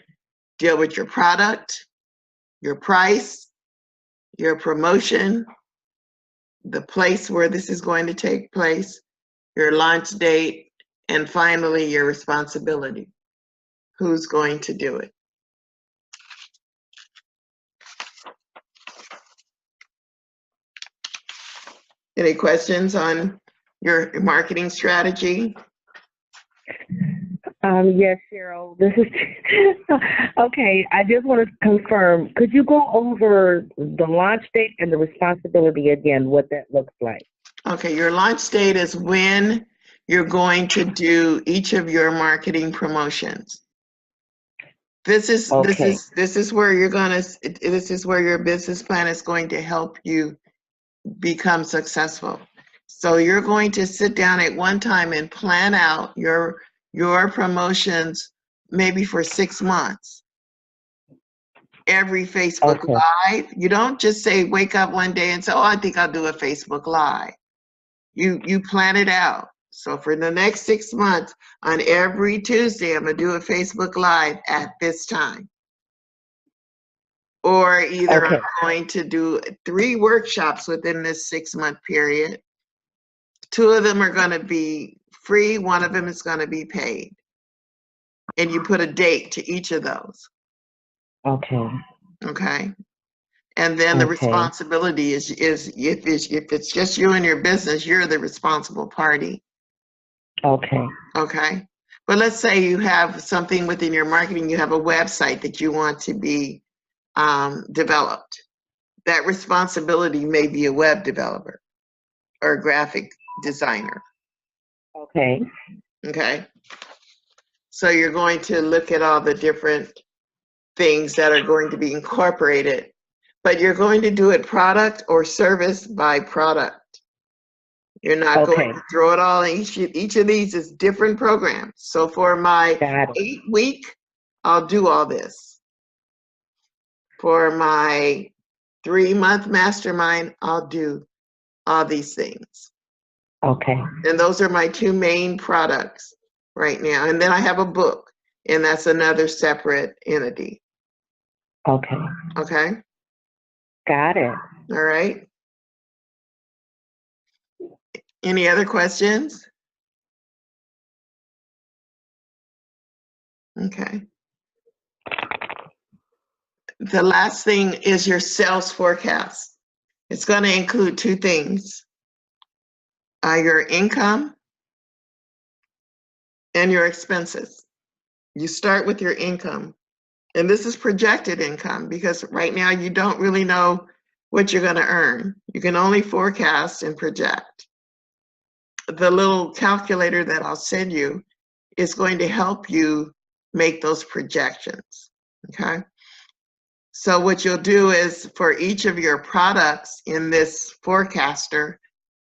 deal with your product, your price, your promotion, the place where this is going to take place, your launch date, and finally your responsibility. Who's going to do it? Any questions on your marketing strategy? Yes, Cheryl, this is okay. I just want to confirm. Could you go over the launch date and the responsibility again, what that looks like? Okay, your launch date is when you're going to do each of your marketing promotions. This is where you're gonna, this is where your business plan is going to help you become successful. So you're going to sit down at one time and plan out your promotions maybe for 6 months. Every Facebook Live, you don't just say, wake up one day and say, oh, I think I'll do a Facebook Live. You plan it out. So for the next 6 months, on every Tuesday, I'm gonna do a Facebook Live at this time. Or either I'm going to do 3 workshops within this 6-month period. 2 of them are gonna be free, 1 of them is gonna be paid. And you put a date to each of those. Okay. And then the responsibility is if it's just you and your business, you're the responsible party. Okay. But let's say you have something within your marketing, you have a website that you want to be developed. That responsibility may be a web developer or a graphic designer. Okay. So you're going to look at all the different things that are going to be incorporated, but you're going to do it product or service by product. You're not going to throw it all in. Each of these is different programs. So for my 8-week, I'll do all this. For my 3-month mastermind, I'll do all these things. And those are my 2 main products right now. And then I have a book, and that's another separate entity. Okay? Got it. All right. Any other questions? Okay. The last thing is your sales forecast. It's going to include 2 things. Your income and your expenses. You start with your income. And this is projected income because right now you don't really know what you're going to earn. You can only forecast and project. The little calculator that I'll send you is going to help you make those projections, okay? So what you'll do is for each of your products in this forecaster,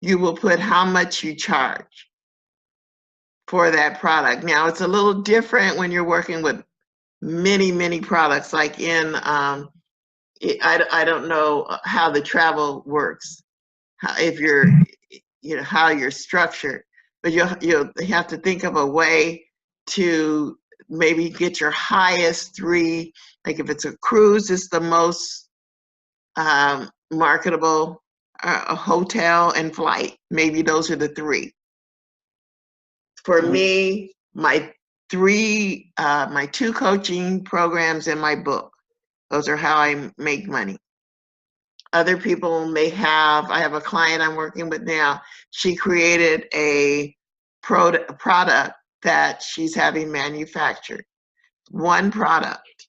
you will put how much you charge for that product. Now it's a little different when you're working with many products, like in, I don't know how the travel works, if you're, how you're structured, but you'll have to think of a way to maybe get your highest 3, like if it's a cruise, it's the most marketable, a hotel and flight. Maybe those are the 3. For me, my 2 coaching programs and my book, those are how I make money. Other people may have, I have a client I'm working with now, she created a product that she's having manufactured. 1 product.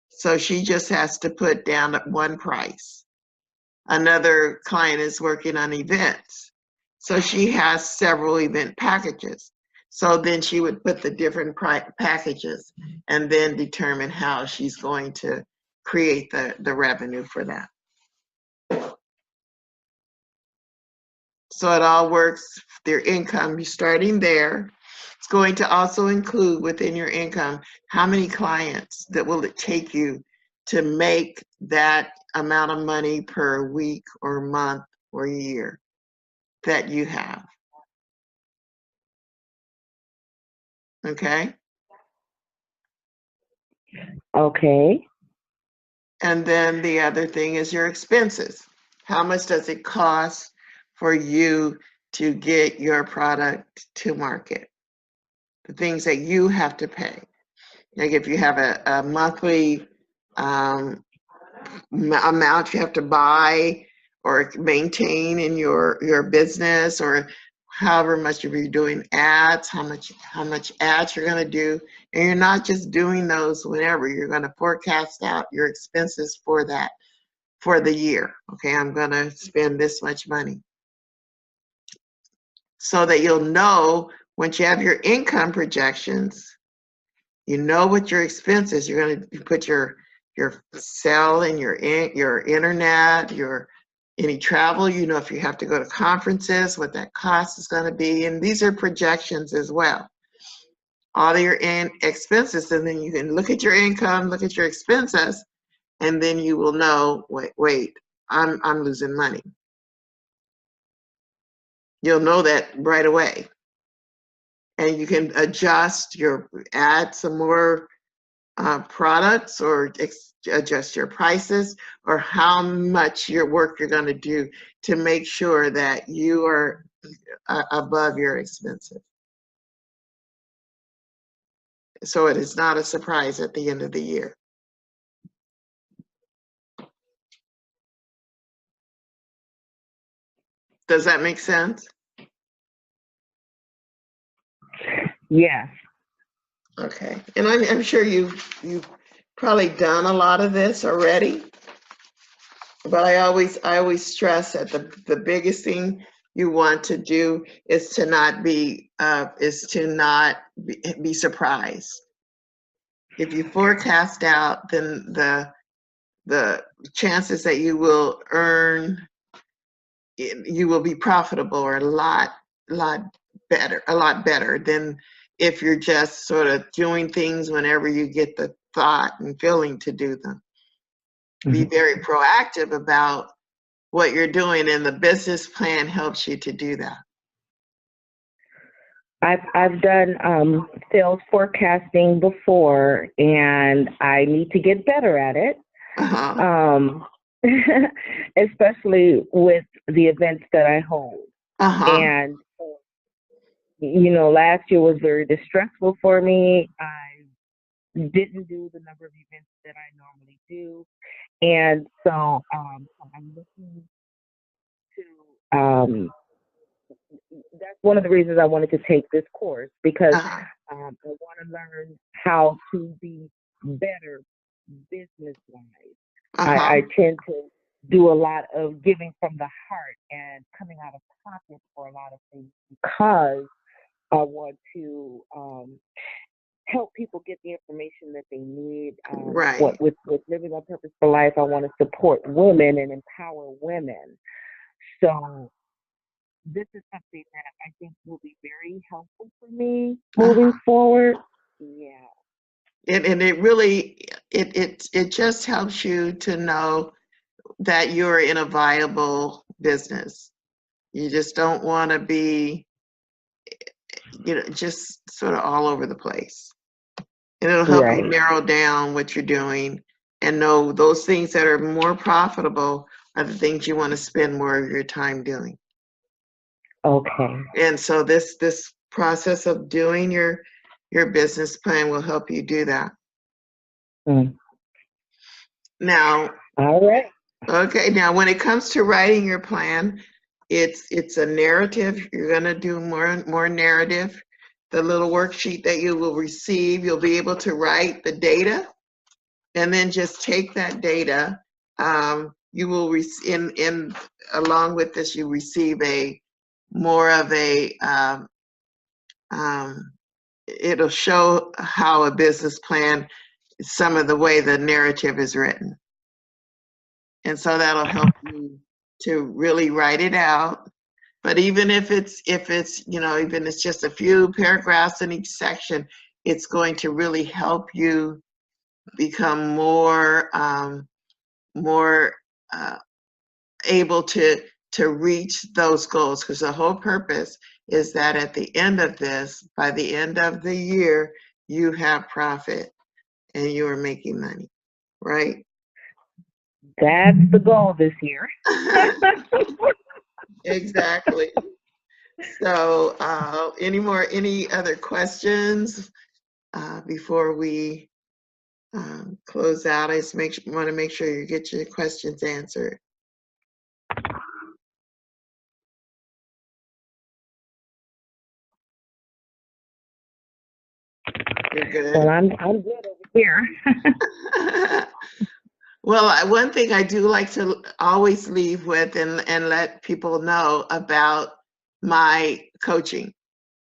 So she just has to put down 1 price. Another client is working on events. So she has several event packages. So then she would put the different packages and then determine how she's going to create the revenue for that. So it all works, their income, you're starting there. It's going to also include within your income, how many clients that will it take you to make that amount of money per week or month or year that you have. Okay? And then the other thing is your expenses. How much does it cost for you to get your product to market? The things that you have to pay. Like if you have a monthly amount you have to buy, or maintain in your business, or however much if you're doing ads, how much ads you're going to do. And you're not just doing those whenever. You're going to forecast out your expenses for that, for the year. Okay, I'm going to spend this much money, so that you'll know once you have your income projections, you know what your expenses. You're going to put your cell and your internet, your any travel. You know, if you have to go to conferences, what that cost is going to be, and these are projections as well. All your expenses, and then you can look at your income, look at your expenses, and then you will know. Wait, I'm losing money. You'll know that right away. And you can adjust add some more products, or adjust your prices, or how much your work you're going to do to make sure that you are above your expenses. So it is not a surprise at the end of the year. Does that make sense? Yes. Okay, and I'm sure you've probably done a lot of this already, but I always stress that the biggest thing you want to do is to not be surprised. If you forecast out, then the chances that you will be profitable are a lot better than if you're just sort of doing things whenever you get the thought and feeling to do them. Mm-hmm. Be very proactive about what you're doing, and the business plan helps you to do that. I've done sales forecasting before, and I need to get better at it. Especially with the events that I hold. And you know, last year was very distressful for me. I didn't do the number of events that I normally do, and so I'm looking to. That's one of the reasons I wanted to take this course, because I want to learn how to be better business-wise. I tend to do a lot of giving from the heart and coming out of pocket for a lot of things, because I want to help people get the information that they need. Right. With Living on Purpose for Life, I want to support women and empower women. So this is something that I think will be very helpful for me moving forward. Yeah. And it really, it just helps you to know that you're in a viable business. You just don't want to be, just sort of all over the place. And it'll help you narrow down what you're doing and know those things that are more profitable are the things you want to spend more of your time doing. Okay. And so this process of doing your business plan will help you do that. Now, all right. Okay, now when it comes to writing your plan, it's a narrative. You're going to do more narrative. The little worksheet that you will receive, you'll be able to write the data, and then just take that data. You will along with this, you receive it'll show how a business plan, some of the way the narrative is written. And so that'll help you to really write it out. But even if it's even it's just a few paragraphs in each section, it's going to really help you become more able to reach those goals. Because the whole purpose is that at the end of this, by the end of the year, you have profit and you are making money, right? That's the goal this year. Exactly. So any other questions before we close out? I just want to make sure you get your questions answered. Very good. Well, I'm good over here. Well, one thing I do like to always leave with and let people know about my coaching,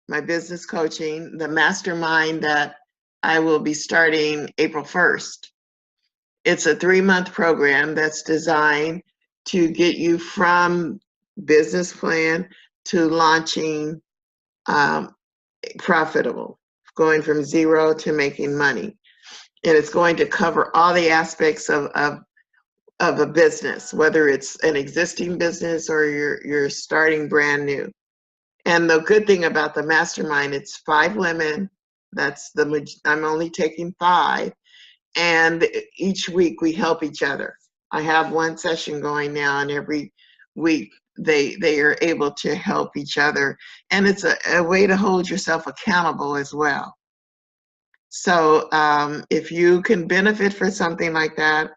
my business coaching, the mastermind that I will be starting April 1st. It's a 3-month program that's designed to get you from business plan to launching profitable, going from zero to making money. And it's going to cover all the aspects of a business, whether it's an existing business or you're starting brand new. And the good thing about the mastermind, it's 5 women. I'm only taking 5. And each week we help each other. I have one session going now, and every week they are able to help each other. And it's a way to hold yourself accountable as well. So if you can benefit from something like that,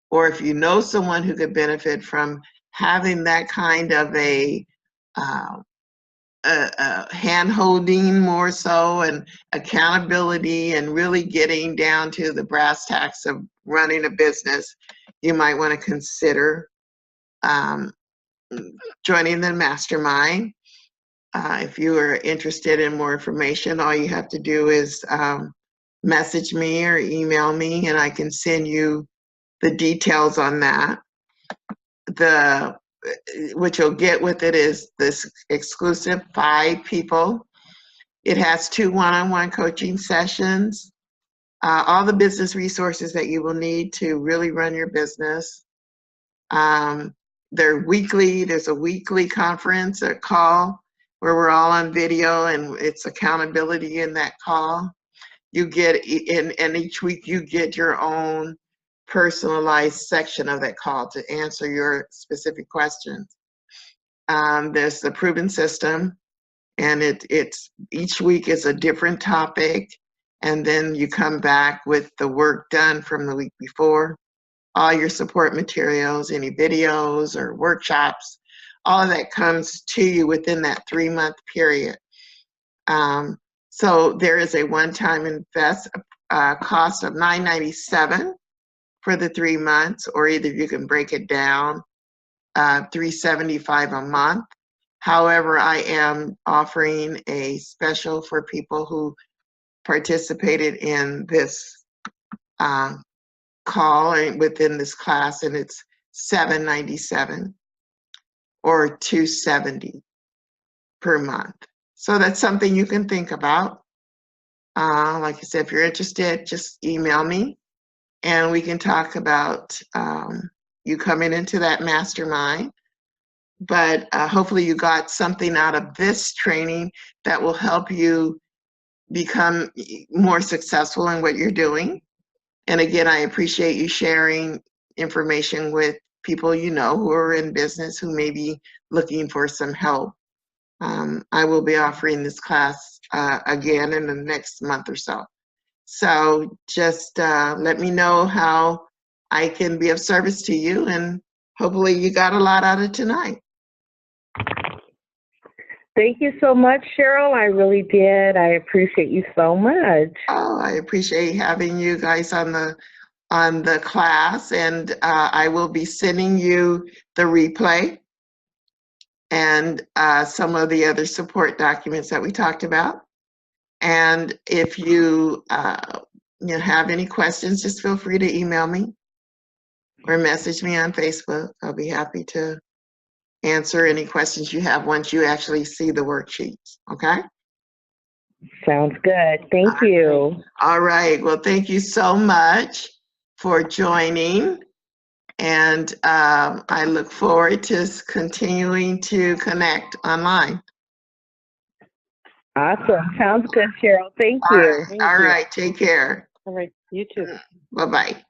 or if you know someone who could benefit from having that kind of a hand-holding more so, and accountability, and really getting down to the brass tacks of running a business, you might want to consider joining the mastermind. If you are interested in more information, all you have to do is message me or email me, and I can send you the details on that. What you'll get with it is this exclusive 5 people. It has 2 one-on-one coaching sessions, all the business resources that you will need to really run your business. They're weekly. There's a weekly conference, a call, where we're all on video, and it's accountability in that call. You get, and each week you get your own personalized section of that call to answer your specific questions. There's the proven system, and it's each week is a different topic, and then you come back with the work done from the week before, all your support materials, any videos or workshops, all of that comes to you within that 3-month period. So there is a one-time cost of $9.97 for the 3 months, or either you can break it down, $375 a month. However, I am offering a special for people who participated in this call or within this class, and it's $797 or $270 per month. So that's something you can think about. Like I said, if you're interested, just email me, and we can talk about you coming into that mastermind. But hopefully you got something out of this training that will help you become more successful in what you're doing. And again, I appreciate you sharing information with people you know who are in business, who may be looking for some help. I will be offering this class again in the next month or so. So just let me know how I can be of service to you, and hopefully you got a lot out of tonight. Thank you so much, Cheryl. I really did. I appreciate you so much. Oh, I appreciate having you guys on the class, and I will be sending you the replay and some of the other support documents that we talked about. And if you have any questions, just feel free to email me or message me on Facebook. I'll be happy to answer any questions you have once you actually see the worksheets, okay? Sounds good. Thank you. All right. Well, thank you so much for joining. And I look forward to continuing to connect online. Awesome. Sounds good, Cheryl. Thank you. All right. Take care. All right. You too. Bye-bye.